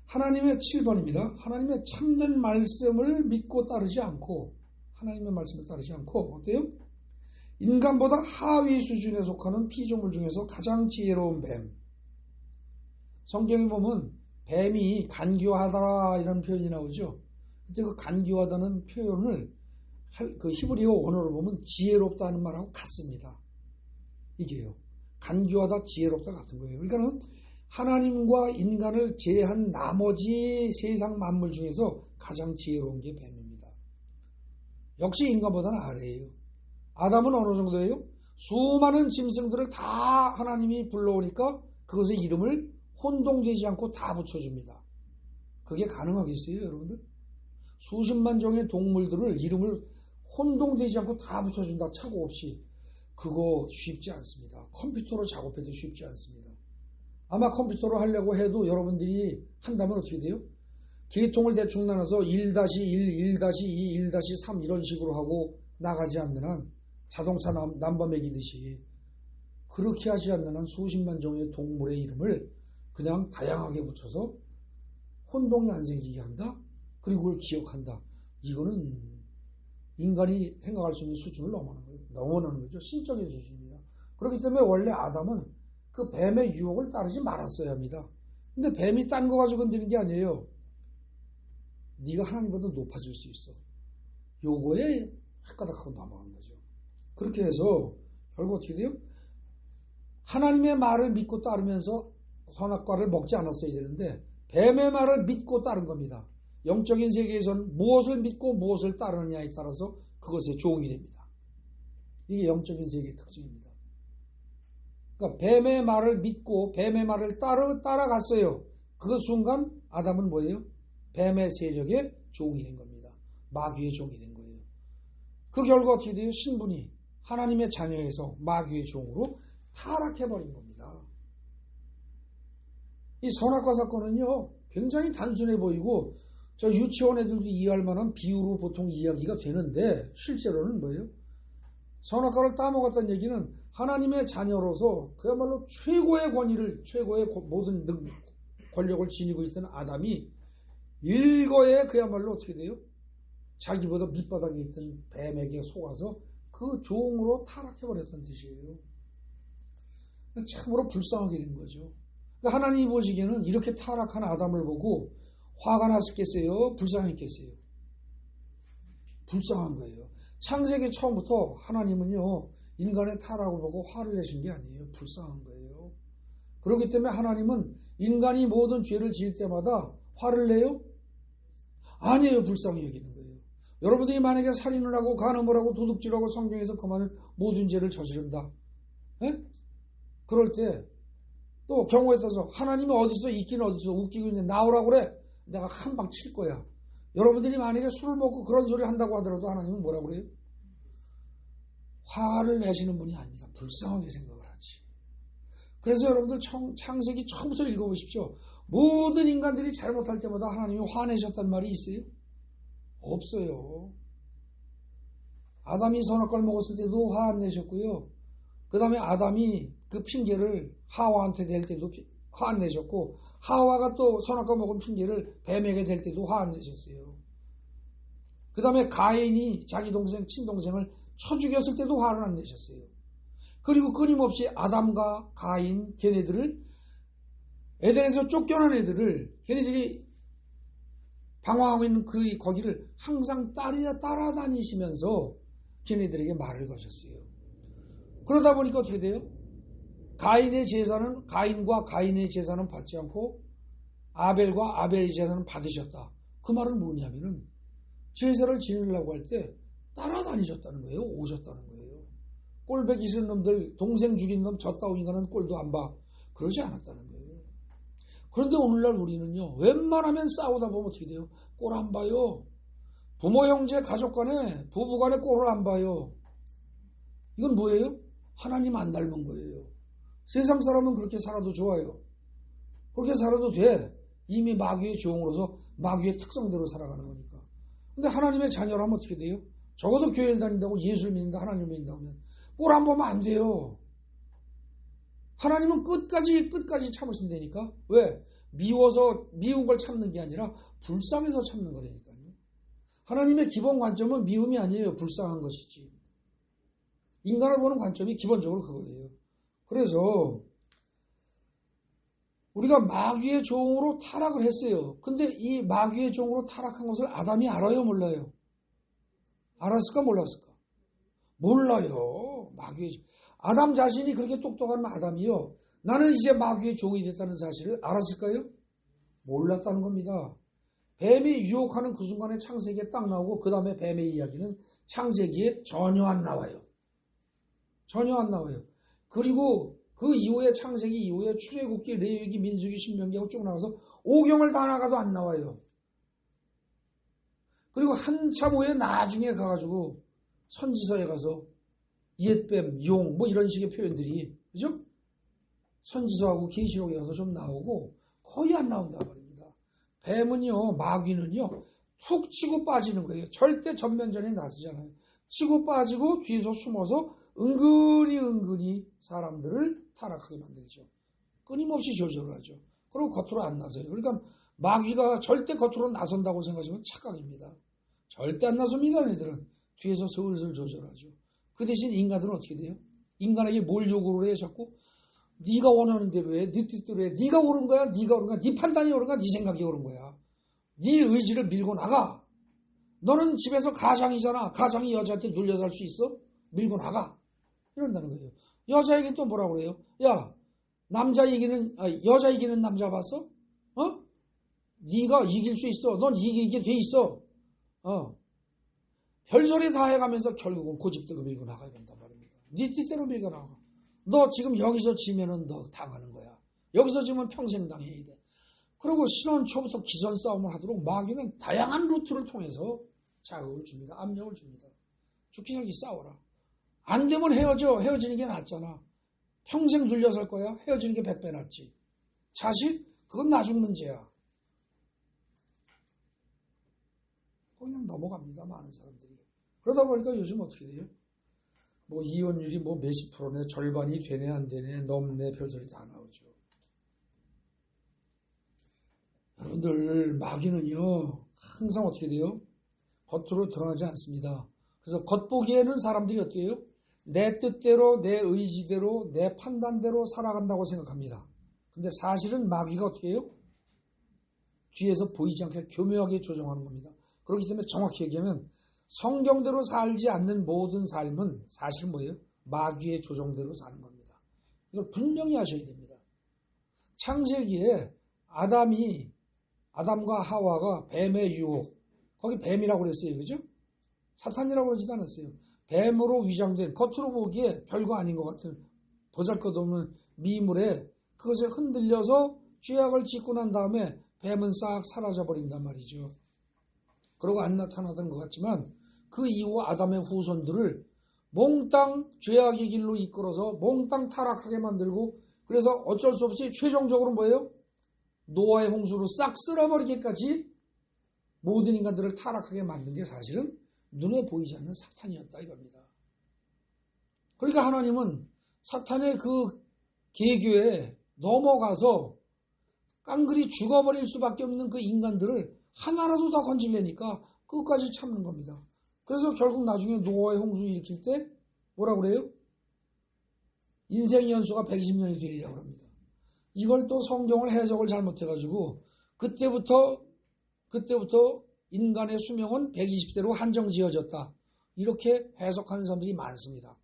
[SPEAKER 1] 하나님의 7번입니다. 하나님의 참된 말씀을 믿고 따르지 않고 하나님의 말씀을 따르지 않고 어때요? 인간보다 하위 수준에 속하는 피조물 중에서 가장 지혜로운 뱀. 성경에 보면 뱀이 간교하다 이런 표현이 나오죠. 그때 그 간교하다는 표현을 그 히브리어 원어로 보면 지혜롭다는 말하고 같습니다. 이게요. 간교하다 지혜롭다 같은 거예요. 그러니까는 하나님과 인간을 제한 나머지 세상 만물 중에서 가장 지혜로운 게 뱀입니다. 역시 인간보다는 아래예요. 아담은 어느 정도예요? 수많은 짐승들을 다 하나님이 불러오니까 그것의 이름을 혼동되지 않고 다 붙여줍니다. 그게 가능하겠어요, 여러분들? 수십만 종의 동물들을 이름을 혼동되지 않고 다 붙여준다, 착오 없이. 그거 쉽지 않습니다. 컴퓨터로 작업해도 쉽지 않습니다. 아마 컴퓨터로 하려고 해도 여러분들이 한다면 어떻게 돼요? 계통을 대충 나눠서 1-1, 1-2, 1-3 이런 식으로 하고 나가지 않는 한 자동차 넘버 매기듯이 그렇게 하지 않는 한 수십만 종의 동물의 이름을 그냥 다양하게 붙여서 혼동이 안 생기게 한다? 그리고 그걸 기억한다. 이거는 인간이 생각할 수 있는 수준을 넘어가는 거죠. 신적인 수준입니다. 그렇기 때문에 원래 아담은 그 뱀의 유혹을 따르지 말았어야 합니다. 근데 뱀이 딴 거 가지고 건드리는 게 아니에요. 네가 하나님보다 높아질 수 있어. 요거에 헷가닥하고 넘어간 거죠. 그렇게 해서 결국 어떻게 돼요? 하나님의 말을 믿고 따르면서 선악과를 먹지 않았어야 되는데 뱀의 말을 믿고 따른 겁니다. 영적인 세계에서는 무엇을 믿고 무엇을 따르느냐에 따라서 그것의 종이 됩니다. 이게 영적인 세계의 특징입니다. 그러니까 뱀의 말을 믿고 뱀의 말을 따라갔어요. 그 순간 아담은 뭐예요? 뱀의 세력의 종이 된 겁니다. 마귀의 종이 된 거예요. 그 결과 어떻게 돼요? 신분이 하나님의 자녀에서 마귀의 종으로 타락해버린 겁니다. 이 선악과 사건은요, 굉장히 단순해 보이고 저 유치원 애들도 이해할 만한 비유로 보통 이야기가 되는데 실제로는 뭐예요? 선악과를 따먹었다는 얘기는 하나님의 자녀로서 그야말로 최고의 권위를, 최고의 모든 권력을 지니고 있던 아담이 일거에 그야말로 어떻게 돼요? 자기보다 밑바닥에 있던 뱀에게 속아서 그 종으로 타락해버렸던 뜻이에요. 참으로 불쌍하게 된 거죠. 그러니까 하나님이 보시기에는 이렇게 타락한 아담을 보고 화가 났겠어요? 불쌍했겠어요? 불쌍한 거예요. 창세기 처음부터 하나님은요, 인간의 타락을 보고 화를 내신 게 아니에요. 불쌍한 거예요. 그렇기 때문에 하나님은 인간이 모든 죄를 지을 때마다 화를 내요? 아니에요. 불쌍히 여기는 거예요. 여러분들이 만약에 살인을 하고 간음을 하고 도둑질하고 성경에서 그만을 모든 죄를 저지른다. 에? 그럴 때 또 경우에 따라서 하나님이 어디서 있긴 어디서 웃기고 있는데 나오라고 그래. 내가 한 방 칠 거야. 여러분들이 만약에 술을 먹고 그런 소리 한다고 하더라도 하나님은 뭐라고 그래요? 화를 내시는 분이 아닙니다. 불쌍하게 생각을 하지. 그래서 여러분들 창세기 처음부터 읽어보십시오. 모든 인간들이 잘못할 때마다 하나님이 화내셨단 말이 있어요? 없어요. 아담이 선악과를 먹었을 때도 화 안 내셨고요. 그 다음에 아담이 그 핑계를 하와한테 댈 때도 화 안 내셨고, 하와가 또 선악과 먹은 핑계를 뱀에게 댈 때도 화 안 내셨어요. 그 다음에 가인이 자기 동생, 친동생을 쳐 죽였을 때도 화를 안 내셨어요. 그리고 끊임없이 아담과 가인, 걔네들을, 에덴에서 쫓겨난 애들을, 걔네들이 방황하고 있는 거기를 항상 따라다니시면서 걔네들에게 말을 거셨어요. 그러다 보니까 어떻게 돼요? 가인과 가인의 제사는 받지 않고 아벨과 아벨의 제사는 받으셨다. 그 말은 뭐냐면은 제사를 지내려고 할 때 따라다니셨다는 거예요. 오셨다는 거예요. 꼴배기 싫은 놈들, 동생 죽인 놈 졌다고 인간은 꼴도 안 봐. 그러지 않았다는 거예요. 그런데 오늘날 우리는요, 웬만하면 싸우다 보면 어떻게 돼요? 꼴 안 봐요. 부모, 형제, 가족 간에, 부부 간에 꼴을 안 봐요. 이건 뭐예요? 하나님 안 닮은 거예요. 세상 사람은 그렇게 살아도 좋아요. 그렇게 살아도 돼. 이미 마귀의 종으로서 마귀의 특성대로 살아가는 거니까. 근데 하나님의 자녀라면 어떻게 돼요? 적어도 교회를 다닌다고 예수를 믿는다, 하나님을 믿는다 하면 꼴 안 보면 안 돼요. 하나님은 끝까지 참으신다니까. 왜? 미운 걸 참는 게 아니라 불쌍해서 참는 거라니까요. 하나님의 기본 관점은 미움이 아니에요. 불쌍한 것이지. 인간을 보는 관점이 기본적으로 그거예요. 그래서 우리가 마귀의 종으로 타락을 했어요. 근데 이 마귀의 종으로 타락한 것을 아담이 알아요, 몰라요? 알았을까, 몰랐을까? 몰라요. 아담 자신이 그렇게 똑똑한 아담이요, 나는 이제 마귀의 종이 됐다는 사실을 알았을까요? 몰랐다는 겁니다. 뱀이 유혹하는 그 순간에 창세기에 딱 나오고 그 다음에 뱀의 이야기는 창세기에 전혀 안 나와요. 전혀 안 나와요. 그리고 그 이후에 창세기 이후에 출애굽기, 레위기, 민수기, 신명기하고 쭉 나가서 오경을 다 나가도 안 나와요. 그리고 한참 후에 나중에 가가지고 선지서에 가서 옛뱀, 용 뭐 이런 식의 표현들이, 그죠? 선지서하고 계시록에 가서 좀 나오고 거의 안 나온단 말입니다. 뱀은요, 마귀는요, 툭 치고 빠지는 거예요. 절대 전면전에 나서잖아요. 치고 빠지고 뒤에서 숨어서 은근히 사람들을 타락하게 만들죠. 끊임없이 조절을 하죠. 그리고 겉으로 안 나서요. 그러니까 마귀가 절대 겉으로 나선다고 생각하시면 착각입니다. 절대 안 나섭니다. 얘들은 뒤에서 슬슬 조절하죠. 그 대신 인간들은 어떻게 돼요? 인간에게 뭘 요구를 해요? 자꾸 네가 원하는 대로 해. 네 뜻대로 해. 네가 옳은 거야. 네가 옳은 거야. 네 판단이 옳은 거야. 네 생각이 옳은 거야. 네 의지를 밀고 나가. 너는 집에서 가장이잖아. 가장이 여자한테 눌려 살 수 있어? 밀고 나가. 이런다는 거예요. 여자에게 또 뭐라고 그래요? 야, 여자 이기는 남자 봤어? 어? 네가 이길 수 있어. 넌 이기게 돼 있어. 별소리 다 해가면서 결국은 고집대로 밀고 나가야 된단 말입니다. 네 뜻대로 밀고 나가. 너 지금 여기서 지면은 너 당하는 거야. 여기서 지면 평생 당해야 돼. 그리고 신혼 초부터 기선 싸움을 하도록 마귀는 다양한 루트를 통해서 자극을 줍니다. 압력을 줍니다. 죽기 전에 싸워라. 안 되면 헤어져. 헤어지는 게 낫잖아. 평생 눌려살 거야. 헤어지는 게 100배 낫지. 자식? 그건 나중 문제야. 그냥 넘어갑니다. 많은 사람들이. 그러다 보니까 요즘 어떻게 돼요? 뭐 이혼율이 뭐 몇십 프로네, 절반이 되네 안 되네, 넘네, 별소리 다 나오죠. 여러분들 마귀는요 항상 어떻게 돼요? 겉으로 드러나지 않습니다. 그래서 겉보기에는 사람들이 어떻게 해요? 내 뜻대로, 내 의지대로, 내 판단대로 살아간다고 생각합니다. 근데 사실은 마귀가 어떻게 해요? 뒤에서 보이지 않게 교묘하게 조정하는 겁니다. 그렇기 때문에 정확히 얘기하면 성경대로 살지 않는 모든 삶은 사실은 뭐예요? 마귀의 조정대로 사는 겁니다. 이걸 분명히 하셔야 됩니다. 창세기에 아담과 하와가 뱀의 유혹, 거기 뱀이라고 그랬어요. 그죠? 사탄이라고 그러지도 않았어요. 뱀으로 위장된, 겉으로 보기에 별거 아닌 것 같은 보잘것없는 미물에 그것에 흔들려서 죄악을 짓고 난 다음에 뱀은 싹 사라져버린단 말이죠. 그러고 안 나타나던 것 같지만 그 이후 아담의 후손들을 몽땅 죄악의 길로 이끌어서 몽땅 타락하게 만들고 그래서 어쩔 수 없이 최종적으로 뭐예요? 노아의 홍수로 싹 쓸어버리기까지 모든 인간들을 타락하게 만든 게 사실은 눈에 보이지 않는 사탄이었다 이겁니다. 그러니까 하나님은 사탄의 그 계교에 넘어가서 깡그리 죽어버릴 수밖에 없는 그 인간들을 하나라도 다 건질려니까 끝까지 참는 겁니다. 그래서 결국 나중에 노아의 홍수 일으킬 때 뭐라고 그래요? 인생 연수가 120년이 되리라고 합니다. 이걸 또 성경을 해석을 잘못해가지고 그때부터 인간의 수명은 120세로 한정지어졌다. 이렇게 해석하는 사람들이 많습니다.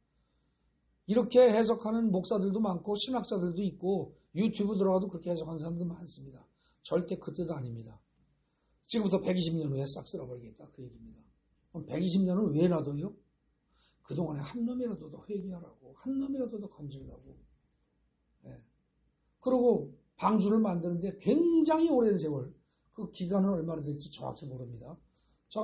[SPEAKER 1] 이렇게 해석하는 목사들도 많고 신학자들도 있고 유튜브 들어가도 그렇게 해석하는 사람도 많습니다. 절대 그 뜻 아닙니다. 지금부터 120년 후에 싹 쓸어버리겠다 그 얘기입니다. 그럼 120년을 왜 놔둬요? 그동안에 한 놈이라도 더 회개하라고 한 놈이라도 더 건지려고 그리고 방주를 만드는데 굉장히 오랜 세월 그 기간은 얼마나 될지 정확히 모릅니다. 자,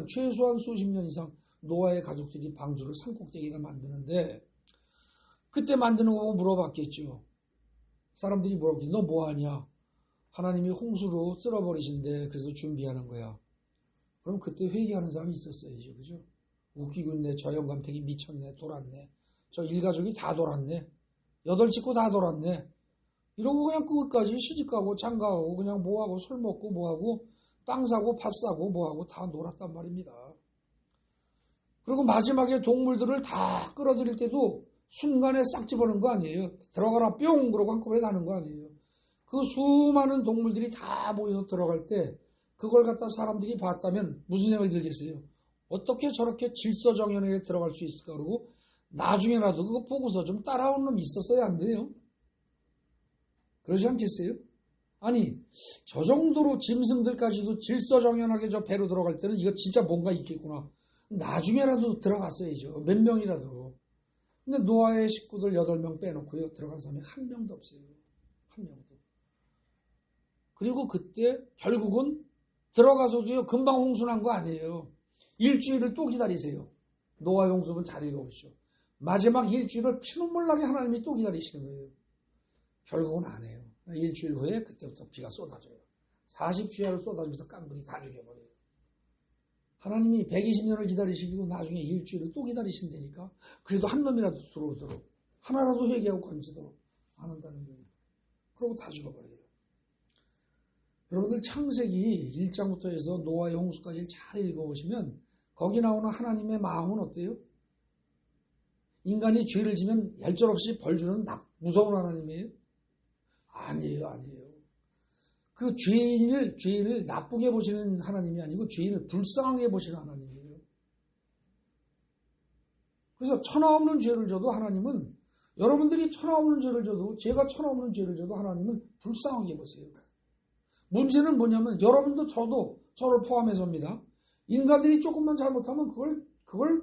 [SPEAKER 1] 최소한 수십 년 이상 노아의 가족들이 방주를 산꼭대기가 만드는데 그때 만드는 거 물어봤겠죠. 사람들이 물어봤겠지. 너 뭐하냐? 하나님이 홍수로 쓸어버리신대. 그래서 준비하는 거야. 그럼 그때 회개하는 사람이 있었어야죠. 그죠? 웃기고 있네. 저 영감탱이 미쳤네. 돌았네. 저 일가족이 다 돌았네. 8식구 다 돌았네. 이러고 그냥 끝까지 시집가고 장가가고 그냥 뭐하고 술 먹고 뭐하고 땅 사고 밭 사고 뭐하고 다 놀았단 말입니다. 그리고 마지막에 동물들을 다 끌어들일 때도 순간에 싹 집어넣은 거 아니에요. 들어가라 뿅 그러고 한꺼번에 가는 거 아니에요. 그 수많은 동물들이 다 모여서 들어갈 때 그걸 갖다 사람들이 봤다면 무슨 생각이 들겠어요? 어떻게 저렇게 질서정연하게 들어갈 수 있을까? 그러고 나중에라도 그거 보고서 좀 따라온 놈이 있었어야 안 돼요? 그러지 않겠어요? 아니 저 정도로 짐승들까지도 질서정연하게 저 배로 들어갈 때는 이거 진짜 뭔가 있겠구나. 나중에라도 들어갔어야죠. 몇 명이라도. 근데 노아의 식구들 8명 빼놓고요. 들어간 사람이 한 명도 없어요. 한 명도. 그리고 그때 결국은 들어가서도요. 금방 홍수난 거 아니에요. 일주일을 또 기다리세요. 노아의 홍수는 잘 읽어보시죠. 마지막 일주일을 피눈물 나게 하나님이 또 기다리시는 거예요. 결국은 안 해요. 일주일 후에 그때부터 비가 쏟아져요. 40주야를 쏟아지면서 깡그리 다 죽여버려요. 하나님이 120년을 기다리시고 나중에 일주일을 또 기다리신다니까 그래도 한 놈이라도 들어오도록 하나라도 회개하고 건지도록 안 한다는 거예요. 그러고 다 죽어버려요. 여러분들 창세기 1장부터 해서 노아의 홍수까지 잘 읽어보시면 거기 나오는 하나님의 마음은 어때요? 인간이 죄를 지면 얄짤없이 벌 주는 무서운 하나님이에요? 아니에요, 아니에요. 그 죄인을 나쁘게 보시는 하나님이 아니고 죄인을 불쌍하게 보시는 하나님이에요. 그래서 천하 없는 죄를 져도 하나님은, 여러분들이 천하 없는 죄를 져도, 제가 천하 없는 죄를 져도 하나님은 불쌍하게 보세요. 문제는 뭐냐면 여러분도 저도, 저를 포함해서입니다. 인간들이 조금만 잘못하면 그걸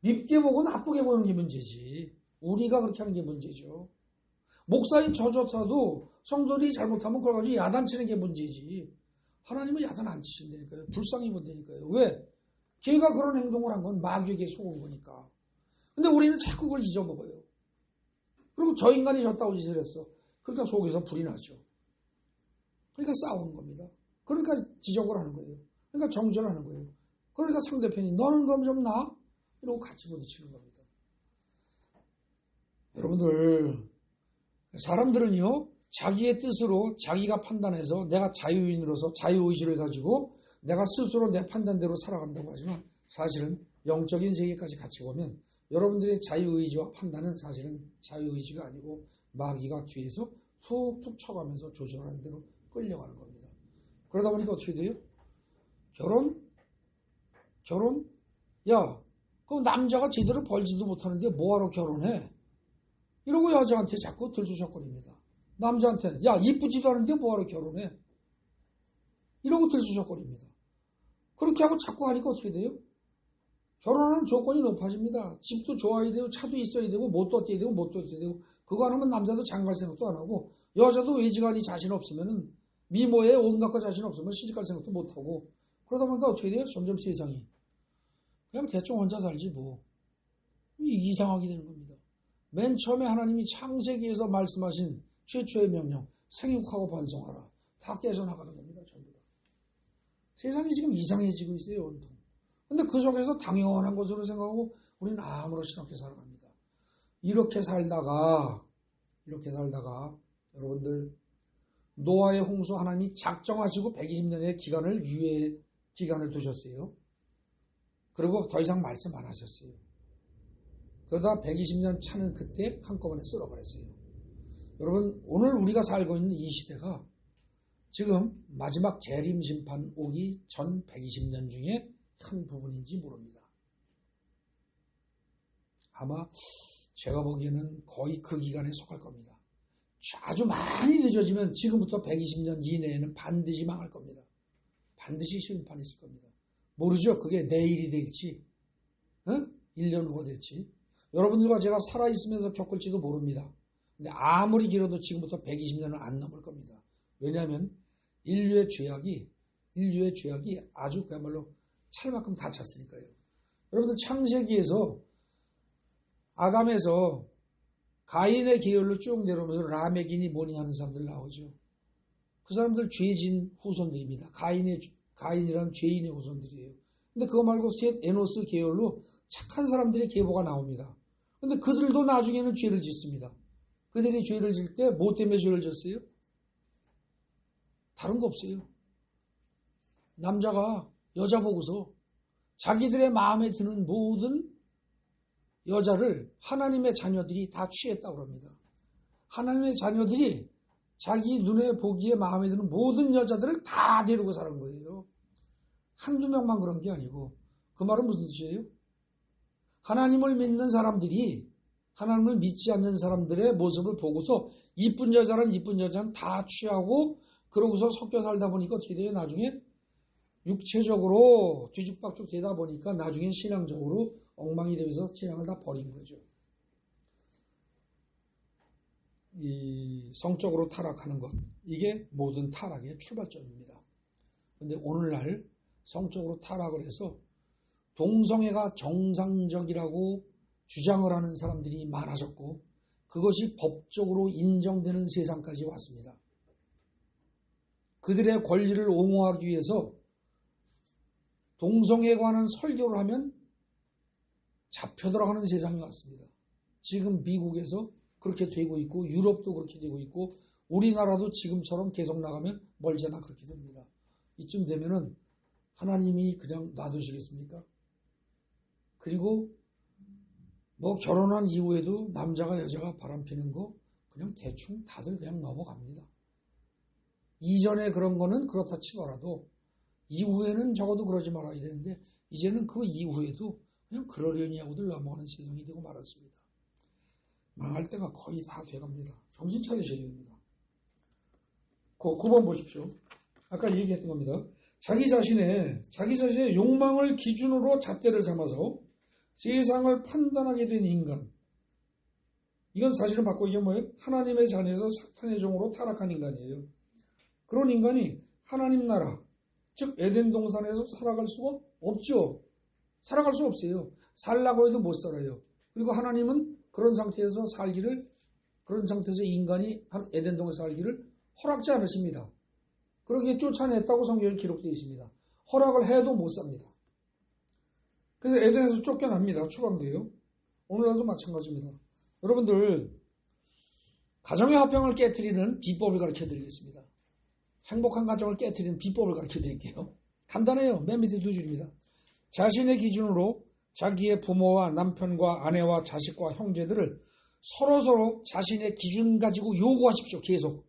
[SPEAKER 1] 밉게 보고 나쁘게 보는 게 문제지. 우리가 그렇게 하는 게 문제죠. 목사인 저조차도 성도들이 잘못하면 그걸 가지고 야단치는 게 문제지. 하나님은 야단 안 치신다니까요. 불쌍히 본다니까요. 왜? 걔가 그런 행동을 한 건 마귀에게 속은 거니까. 근데 우리는 자꾸 그걸 잊어먹어요. 그리고 저 인간이 졌다고 짓을 했어. 그러니까 속에서 불이 나죠. 그러니까 싸우는 겁니다. 그러니까 지적을 하는 거예요. 그러니까 정죄를 하는 거예요. 그러니까 상대편이 너는 그럼 좀 나? 이러고 같이 부딪히는 겁니다. 여러분들, 사람들은요, 자기의 뜻으로 자기가 판단해서 내가 자유인으로서 자유의지를 가지고 내가 스스로 내 판단대로 살아간다고 하지만 사실은 영적인 세계까지 같이 보면 여러분들의 자유의지와 판단은 사실은 자유의지가 아니고 마귀가 뒤에서 툭툭 쳐가면서 조절하는 대로 끌려가는 겁니다. 그러다 보니까 어떻게 돼요? 결혼? 야, 그 남자가 제대로 벌지도 못하는데 뭐하러 결혼해? 이러고 여자한테 자꾸 들쑤적거립니다. 남자한테는 야, 이쁘지도 않은데 뭐하러 결혼해? 이러고 들쑤적거립니다. 그렇게 하고 자꾸 하니까 어떻게 돼요? 결혼하는 조건이 높아집니다. 집도 좋아야 되고 차도 있어야 되고 못도 어때야 되고 못도 어때야 되고 그거 안 하면 남자도 장갈 생각도 안 하고 여자도 외지간이 자신 없으면은 미모에 온갖 거 자신 없으면 시집갈 생각도 못하고 그러다 보니까 어떻게 돼요? 점점 세상이 그냥 대충 혼자 살지 뭐 이상하게 되는 겁니다. 맨 처음에 하나님이 창세기에서 말씀하신 최초의 명령 생육하고 번성하라 다 깨져나가는 겁니다. 전부 다. 세상이 지금 이상해지고 있어요. 온통. 근데 그 속에서 당연한 것으로 생각하고 우리는 아무렇지 않게 살아갑니다. 이렇게 살다가 여러분들 노아의 홍수 하나님이 작정하시고 120년의 유예 기간을 두셨어요. 그리고 더 이상 말씀 안 하셨어요. 그러다 120년 차는 그때 한꺼번에 쓸어버렸어요. 여러분 오늘 우리가 살고 있는 이 시대가 지금 마지막 재림 심판 오기 전 120년 중에 한 부분인지 모릅니다. 아마 제가 보기에는 거의 그 기간에 속할 겁니다. 아주 많이 늦어지면 지금부터 120년 이내에는 반드시 망할 겁니다. 반드시 심판이 있을 겁니다. 모르죠? 그게 내일이 될지 1년 후가 될지 여러분들과 제가 살아있으면서 겪을지도 모릅니다. 근데 아무리 길어도 지금부터 120년은 안 넘을 겁니다. 왜냐하면 인류의 죄악이 아주 그야말로 찰만큼 다 찼으니까요. 여러분들 창세기에서 아담에서 가인의 계열로 쭉 내려오면서 라멕이니 뭐니 하는 사람들 나오죠. 그 사람들 죄진 후손들입니다. 가인이란 죄인의 후손들이에요. 근데 그거 말고 셋 에노스 계열로 착한 사람들의 계보가 나옵니다. 근데 그들도 나중에는 죄를 짓습니다. 그들이 죄를 질 때 뭐 때문에 죄를 졌어요? 다른 거 없어요. 남자가 여자 보고서 자기들의 마음에 드는 모든 여자를 하나님의 자녀들이 다 취했다고 합니다. 하나님의 자녀들이 자기 눈에 보기에 마음에 드는 모든 여자들을 다 데리고 사는 거예요. 한두 명만 그런 게 아니고 그 말은 무슨 뜻이에요? 하나님을 믿는 사람들이 하나님을 믿지 않는 사람들의 모습을 보고서 이쁜 여자는 다 취하고 그러고서 섞여 살다 보니까 어떻게 돼요? 나중에 육체적으로 뒤죽박죽 되다 보니까 나중에 신앙적으로 엉망이 되면서 신앙을 다 버린 거죠. 이 성적으로 타락하는 것, 이게 모든 타락의 출발점입니다. 그런데 오늘날 성적으로 타락을 해서 동성애가 정상적이라고 주장을 하는 사람들이 많아졌고 그것이 법적으로 인정되는 세상까지 왔습니다. 그들의 권리를 옹호하기 위해서 동성애에 관한 설교를 하면 잡혀 들어가는 세상이 왔습니다. 지금 미국에서 그렇게 되고 있고 유럽도 그렇게 되고 있고 우리나라도 지금처럼 계속 나가면 멀잖아 그렇게 됩니다. 이쯤 되면은 하나님이 그냥 놔두시겠습니까? 그리고 뭐 결혼한 이후에도 남자가 여자가 바람피는 거 그냥 대충 다들 그냥 넘어갑니다. 이전에 그런 거는 그렇다 치더라도 이후에는 적어도 그러지 말아야 되는데 이제는 그 이후에도 그냥 그러려니 하고들 넘어가는 세상이 되고 말았습니다. 망할 때가 거의 다 돼갑니다. 정신 차리셔야 됩니다. 9번 보십시오. 아까 얘기했던 겁니다. 자기 자신의 욕망을 기준으로 잣대를 삼아서 세상을 판단하게 된 인간. 이건 사실은 바꿔 이게 뭐예요? 하나님의 자녀에서 사탄의 종으로 타락한 인간이에요. 그런 인간이 하나님 나라, 즉 에덴 동산에서 살아갈 수가 없죠. 살아갈 수 없어요. 살라고 해도 못 살아요. 그리고 하나님은 그런 상태에서 인간이 에덴 동산에서 살기를 허락지 않으십니다. 그러기에 쫓아냈다고 성경에 기록되어 있습니다. 허락을 해도 못 삽니다. 그래서 에덴에서 쫓겨납니다. 추방돼요. 오늘날도 마찬가지입니다. 여러분들 가정의 화평을 깨트리는 비법을 가르쳐드리겠습니다. 행복한 가정을 깨트리는 비법을 가르쳐드릴게요. 간단해요. 맨 밑에 2줄입니다. 자신의 기준으로 자기의 부모와 남편과 아내와 자식과 형제들을 서로서로 자신의 기준 가지고 요구하십시오. 계속.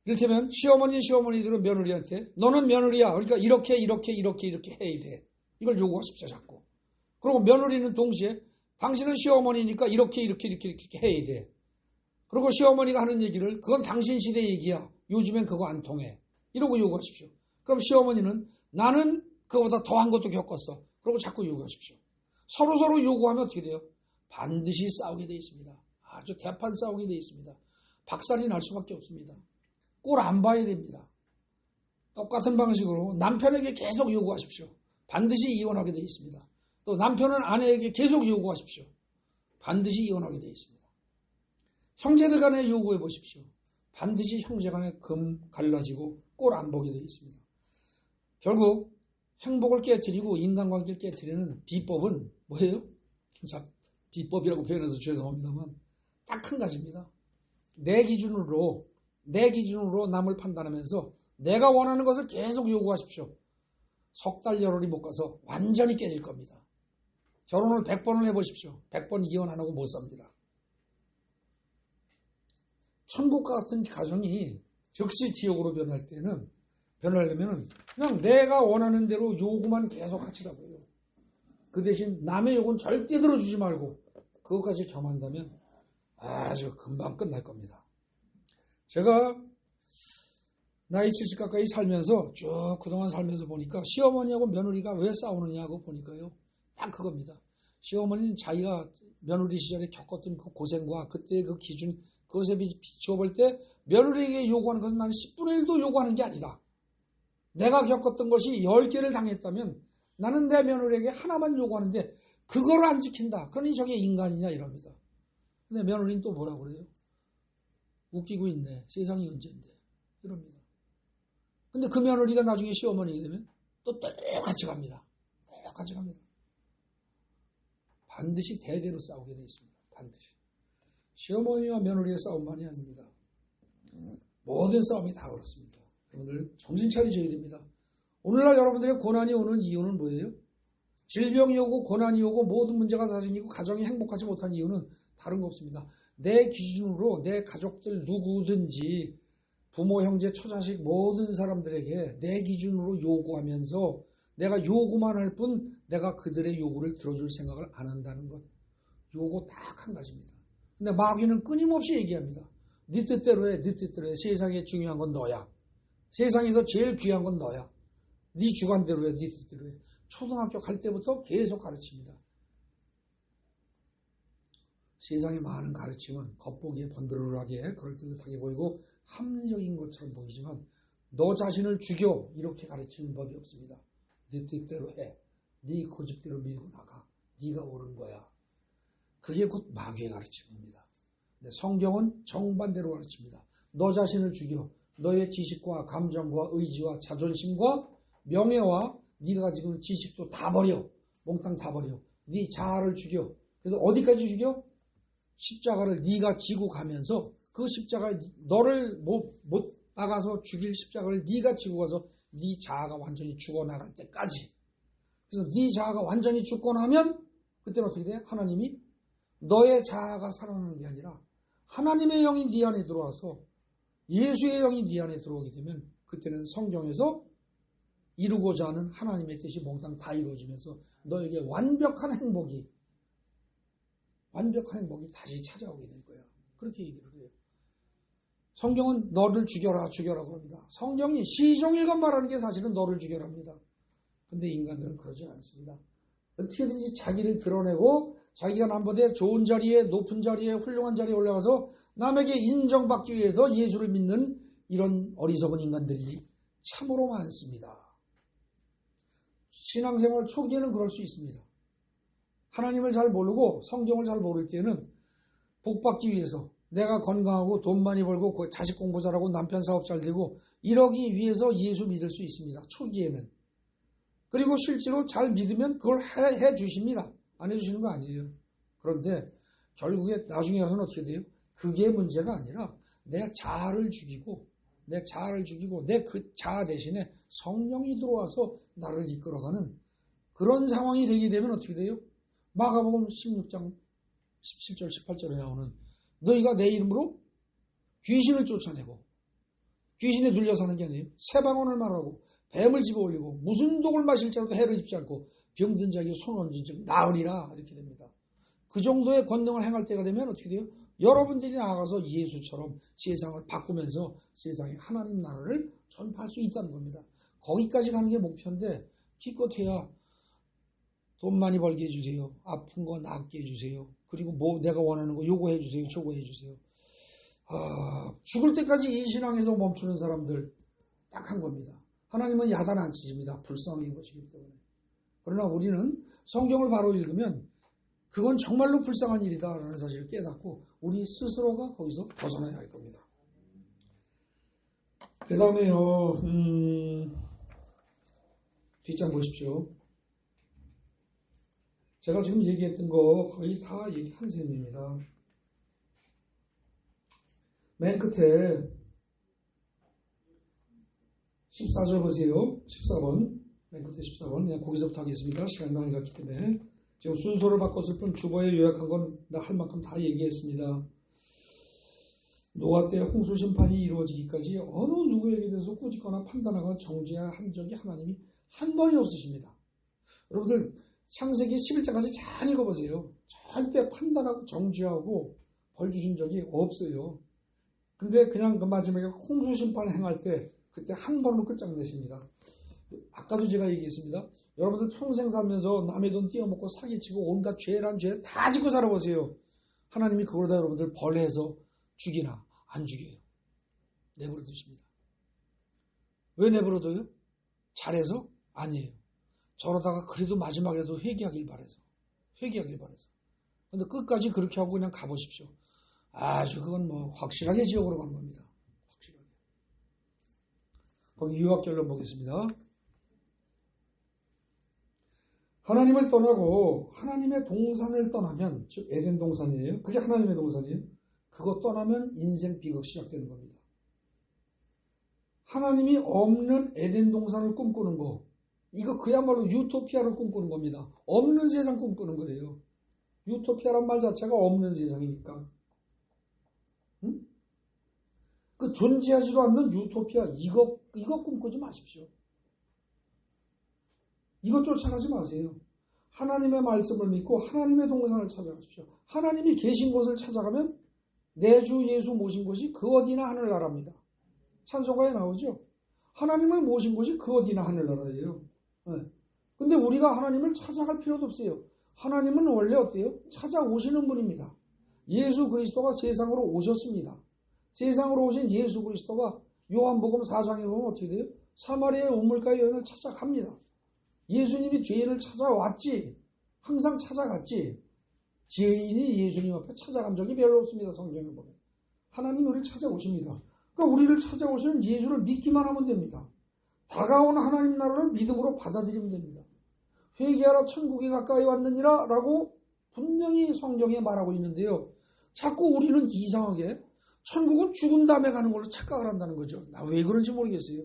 [SPEAKER 1] 이를테면 시어머니들은 며느리한테 너는 며느리야. 그러니까 이렇게 해야 돼. 이걸 요구하십시오. 자꾸. 그리고 며느리는 동시에 당신은 시어머니니까 이렇게 해야 돼. 그리고 시어머니가 하는 얘기를 그건 당신 시대 얘기야. 요즘엔 그거 안 통해. 이러고 요구하십시오. 그럼 시어머니는 나는 그거보다 더한 것도 겪었어. 그러고 자꾸 요구하십시오. 서로서로 요구하면 어떻게 돼요? 반드시 싸우게 돼 있습니다. 아주 대판 싸우게 돼 있습니다. 박살이 날 수밖에 없습니다. 꼴 안 봐야 됩니다. 똑같은 방식으로 남편에게 계속 요구하십시오. 반드시 이혼하게 돼 있습니다. 또 남편은 아내에게 계속 요구하십시오. 반드시 이혼하게 돼 있습니다. 형제들 간에 요구해 보십시오. 반드시 형제 간에 금 갈라지고 꼴 안 보게 돼 있습니다. 결국 행복을 깨트리고 인간관계를 깨트리는 비법은 뭐예요? 자, 비법이라고 표현해서 죄송합니다만 딱 한 가지입니다. 내 기준으로 남을 판단하면서 내가 원하는 것을 계속 요구하십시오. 석 달 열흘이 못 가서 완전히 깨질 겁니다. 결혼을 100번을 해보십시오. 100번 이혼 안 하고 못 삽니다. 천국과 같은 가정이 즉시 지옥으로 변하려면 그냥 내가 원하는 대로 요구만 계속 하시라고 해요. 그 대신 남의 요구는 절대 들어주지 말고 그것까지 겸한다면 아주 금방 끝날 겁니다. 제가 나이 70 가까이 살면서 쭉 그동안 살면서 보니까 시어머니하고 며느리가 왜 싸우느냐고 보니까요. 딱 그겁니다. 시어머니는 자기가 며느리 시절에 겪었던 그 고생과 그때의 그 기준 그것에 비추어 볼 때 며느리에게 요구하는 것은 나는 10분의 1도 요구하는 게 아니다. 내가 겪었던 것이 10개를 당했다면 나는 내 며느리에게 하나만 요구하는데 그걸 안 지킨다. 그러니 저게 인간이냐 이럽니다. 근데 며느리는 또 뭐라고 그래요? 웃기고 있네. 세상이 언젠데. 이럽니다. 근데 그 며느리가 나중에 시어머니가 되면 또 똑같이 갑니다. 똑같이 갑니다. 반드시 대대로 싸우게 되어 있습니다. 반드시. 시어머니와 며느리의 싸움만이 아닙니다. 모든 싸움이 다 그렇습니다. 여러분들 정신 차리셔야 됩니다. 오늘날 여러분들의 고난이 오는 이유는 뭐예요? 질병이 오고 고난이 오고 모든 문제가 자신이고 가정이 행복하지 못한 이유는 다른 거 없습니다. 내 기준으로 내 가족들 누구든지 부모, 형제, 처자식 모든 사람들에게 내 기준으로 요구하면서 내가 요구만 할 뿐 내가 그들의 요구를 들어줄 생각을 안 한다는 것. 요거 딱 한 가지입니다. 근데 마귀는 끊임없이 얘기합니다. 네 뜻대로 해, 네 뜻대로 해. 세상에 중요한 건 너야. 세상에서 제일 귀한 건 너야. 네 주관대로 해, 네 뜻대로 해. 초등학교 갈 때부터 계속 가르칩니다. 세상의 많은 가르침은 겉보기에 번드르르하게 그럴듯하게 보이고 합리적인 것처럼 보이지만 너 자신을 죽여 이렇게 가르치는 법이 없습니다. 네 뜻대로 해. 네 고집대로 밀고 나가. 네가 옳은 거야. 그게 곧 마귀의 가르침입니다. 성경은 정반대로 가르칩니다. 너 자신을 죽여. 너의 지식과 감정과 의지와 자존심과 명예와 네가 가지고 있는 지식도 다 버려. 몽땅 다 버려. 네 자아를 죽여. 그래서 어디까지 죽여? 십자가를 네가 지고 가면서 그 십자가 너를 못 나가서 죽일 십자가를 네가 지고 가서 네 자아가 완전히 죽어나갈 때까지. 그래서 네 자아가 완전히 죽고 나면 그때는 어떻게 돼? 하나님이 너의 자아가 살아나는 게 아니라 하나님의 영이 네 안에 들어와서 예수의 영이 네 안에 들어오게 되면 그때는 성경에서 이루고자 하는 하나님의 뜻이 몽땅 다 이루어지면서 너에게 완벽한 행복이 다시 찾아오게 될 거야. 그렇게 얘기를 해요. 성경은 너를 죽여라 그럽니다. 성경이 시종일관 말하는 게 사실은 너를 죽여랍니다. 근데 인간들은 그러지 않습니다. 어떻게든지 자기를 드러내고 자기가 남보다 좋은 자리에, 높은 자리에, 훌륭한 자리에 올라가서 남에게 인정받기 위해서 예수를 믿는 이런 어리석은 인간들이 참으로 많습니다. 신앙생활 초기에는 그럴 수 있습니다. 하나님을 잘 모르고 성경을 잘 모를 때는 복받기 위해서 내가 건강하고 돈 많이 벌고 자식 공부 잘하고 남편 사업 잘 되고 이러기 위해서 예수 믿을 수 있습니다. 초기에는. 그리고 실제로 잘 믿으면 그걸 해 주십니다. 안 해주시는 거 아니에요. 그런데 결국에 나중에 가서는 어떻게 돼요? 그게 문제가 아니라 내 자아를 죽이고 내 그 자아 대신에 성령이 들어와서 나를 이끌어가는 그런 상황이 되게 되면 어떻게 돼요? 마가복음 16장 17절 18절에 나오는 너희가 내 이름으로 귀신을 쫓아내고 귀신에 눌려 사는 게 아니에요. 새방언을 말하고 뱀을 집어올리고 무슨 독을 마실 자라도 해를 입지 않고 병든 자에게 손 얹은 즉 나으리라 이렇게 됩니다. 그 정도의 권능을 행할 때가 되면 어떻게 돼요? 여러분들이 나아가서 예수처럼 세상을 바꾸면서 세상에 하나님 나라를 전파할 수 있다는 겁니다. 거기까지 가는 게 목표인데 기껏해야 돈 많이 벌게 해주세요. 아픈 거 낫게 해주세요. 그리고 뭐 내가 원하는 거 요거 해주세요. 저거 해주세요. 죽을 때까지 이 신앙에서 멈추는 사람들 딱 한 겁니다. 하나님은 야단 안 치십니다. 불쌍하게 보시기 때문에. 그러나 우리는 성경을 바로 읽으면 그건 정말로 불쌍한 일이다라는 사실을 깨닫고 우리 스스로가 거기서 벗어나야 할 겁니다. 그 다음에요. 뒷장 보십시오. 제가 지금 얘기했던 거 거의 다 얘기한 셈입니다. 맨 끝에 14절 보세요. 14번. 맨 끝에 14번. 그냥 거기서부터 하겠습니다. 시간 많이 갔기 때문에. 지금 순서를 바꿨을 뿐 주보에 요약한 건 나 할 만큼 다 얘기했습니다. 노아 때 홍수 심판이 이루어지기까지 어느 누구에게 대해서 꾸짖거나 판단하거나 정죄한 적이 하나님이 한 번이 없으십니다. 여러분들 창세기 11장까지 잘 읽어보세요. 절대 판단하고 정죄하고 벌 주신 적이 없어요. 근데 그냥 그 마지막에 홍수 심판을 행할 때 그때 한 번으로 끝장내십니다. 아까도 제가 얘기했습니다. 여러분들 평생 살면서 남의 돈 띄어먹고 사기치고 온갖 죄란 죄 다 짓고 살아보세요. 하나님이 그걸 다 여러분들 벌해서 죽이나 안 죽여요. 내버려 두십니다. 왜 내버려 둬요? 잘해서? 아니에요. 저러다가 그래도 마지막에도 회개하길 바라서. 근데 끝까지 그렇게 하고 그냥 가보십시오. 아주 그건 뭐 확실하게 지옥으로 가는 겁니다. 확실하게. 거기 유학결론 보겠습니다. 하나님을 떠나고 하나님의 동산을 떠나면, 즉 에덴 동산이에요. 그게 하나님의 동산이에요. 그거 떠나면 인생 비극 시작되는 겁니다. 하나님이 없는 에덴 동산을 꿈꾸는 거, 이거 그야말로 유토피아를 꿈꾸는 겁니다. 없는 세상 꿈꾸는 거예요. 유토피아란 말 자체가 없는 세상이니까. 응? 그 존재하지도 않는 유토피아, 이거 꿈꾸지 마십시오. 이것 쫓아가지 마세요. 하나님의 말씀을 믿고 하나님의 동산을 찾아가십시오. 하나님이 계신 곳을 찾아가면 내 주 예수 모신 곳이 그 어디나 하늘나라입니다. 찬송가에 나오죠. 하나님을 모신 곳이 그 어디나 하늘나라예요. 근데 우리가 하나님을 찾아갈 필요도 없어요. 하나님은 원래 어때요? 찾아오시는 분입니다. 예수 그리스도가 세상으로 오셨습니다. 세상으로 오신 예수 그리스도가 요한복음 4장에 보면 어떻게 돼요? 사마리아의 우물가의 여인을 찾아갑니다. 예수님이 죄인을 찾아왔지. 항상 찾아갔지. 죄인이 예수님 앞에 찾아간 적이 별로 없습니다. 성경에 보면. 하나님이 우리를 찾아오십니다. 그러니까 우리를 찾아오시는 예수를 믿기만 하면 됩니다. 다가오는 하나님 나라를 믿음으로 받아들이면 됩니다. 회개하라 천국이 가까이 왔느니라 라고 분명히 성경에 말하고 있는데요. 자꾸 우리는 이상하게 천국은 죽은 다음에 가는 걸로 착각을 한다는 거죠. 나 왜 그런지 모르겠어요.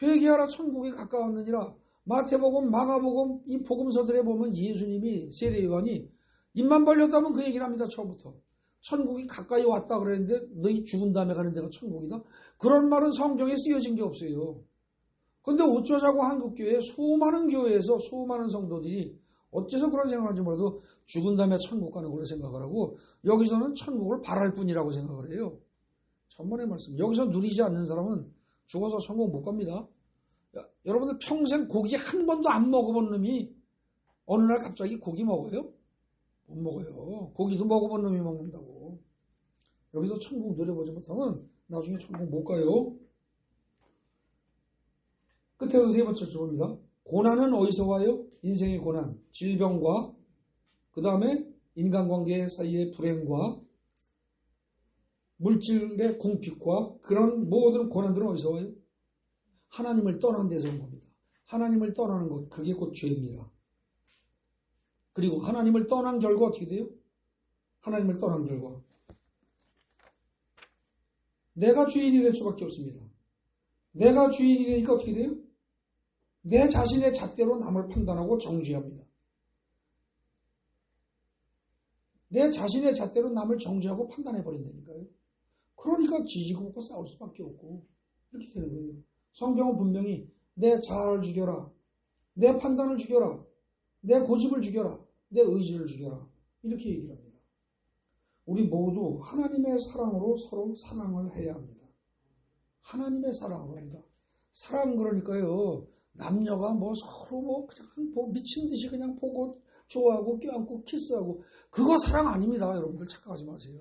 [SPEAKER 1] 회개하라 천국이 가까웠느니라 마태복음, 마가복음 이 복음서들에 보면 예수님이 세례요한이 입만 벌렸다면 그 얘기를 합니다. 처음부터. 천국이 가까이 왔다 그랬는데 너희 죽은 다음에 가는 데가 천국이다. 그런 말은 성경에 쓰여진 게 없어요. 그런데 어쩌자고 한국교회 수많은 교회에서 수많은 성도들이 어째서 그런 생각을 하는지 몰라도 죽은 다음에 천국 가는 걸로 생각을 하고 여기서는 천국을 바랄 뿐이라고 생각을 해요. 천만의 말씀. 여기서 누리지 않는 사람은 죽어서 천국 못 갑니다. 여러분들 평생 고기 한 번도 안 먹어본 놈이 어느 날 갑자기 고기 먹어요? 못 먹어요. 고기도 먹어본 놈이 먹는다고. 여기서 천국 누려보지 못하면 나중에 천국 못 가요. 끝에서 세 번째 줄입니다. 고난은 어디서 와요? 인생의 고난, 질병과 그 다음에 인간관계 사이의 불행과 물질의 궁핍과 그런 모든 고난들은 어디서 와요? 하나님을 떠난 데서 온 겁니다. 하나님을 떠나는 것, 그게 곧 죄입니다. 그리고 하나님을 떠난 결과 어떻게 돼요? 하나님을 떠난 결과 내가 주인이 될 수밖에 없습니다. 내가 주인이 되니까 어떻게 돼요? 내 자신의 잣대로 남을 판단하고 정죄합니다. 내 자신의 잣대로 남을 정죄하고 판단해버린다니까요. 그러니까 지지고 볶고 싸울 수밖에 없고 이렇게 되는 거예요. 성경은 분명히 내 자아를 죽여라, 내 판단을 죽여라, 내 고집을 죽여라, 내 의지를 죽여라 이렇게 얘기를 합니다. 우리 모두 하나님의 사랑으로 서로 사랑을 해야 합니다. 하나님의 사랑으로 합니다. 사랑 그러니까요. 남녀가 서로 그냥 미친 듯이 그냥 보고 좋아하고 껴안고 키스하고 그거 사랑 아닙니다. 여러분들 착각하지 마세요.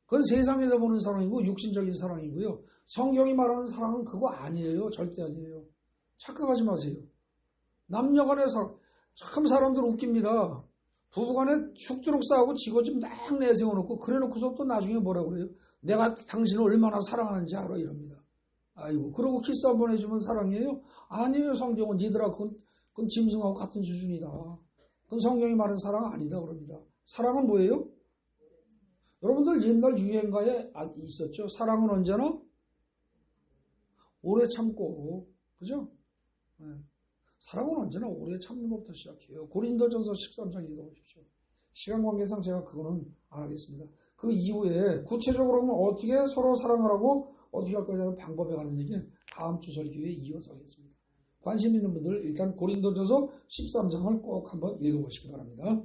[SPEAKER 1] 그건 세상에서 보는 사랑이고 육신적인 사랑이고요. 성경이 말하는 사랑은 그거 아니에요. 절대 아니에요. 착각하지 마세요. 남녀간의 사랑 참 사람들 웃깁니다. 부부간에 죽도록 싸우고 지고집 막 내세워놓고 그래놓고서 또 나중에 뭐라 그래요? 내가 당신을 얼마나 사랑하는지 알아 이럽니다. 아이고 그러고 키스 한번 해주면 사랑이에요? 아니에요. 성경은 니들아 그건 짐승하고 같은 수준이다. 그건 성경이 말하는 사랑 아니다 그럽니다. 사랑은 뭐예요? 여러분들 옛날 유행가에 있었죠. 사랑은 언제나 오래 참고 그죠? 네. 사랑은 언제나 오래 참는 것부터 시작해요. 고린도전서 13장 읽어보십시오. 시간 관계상 제가 그거는 안 하겠습니다. 그 이후에 구체적으로 어떻게 서로 사랑을 하고 어떻게 할 거냐는 방법에 관한 얘기는 다음 주 설교에 이어서 하겠습니다. 관심 있는 분들 일단 고린도전서 13장을 꼭 한번 읽어보시기 바랍니다.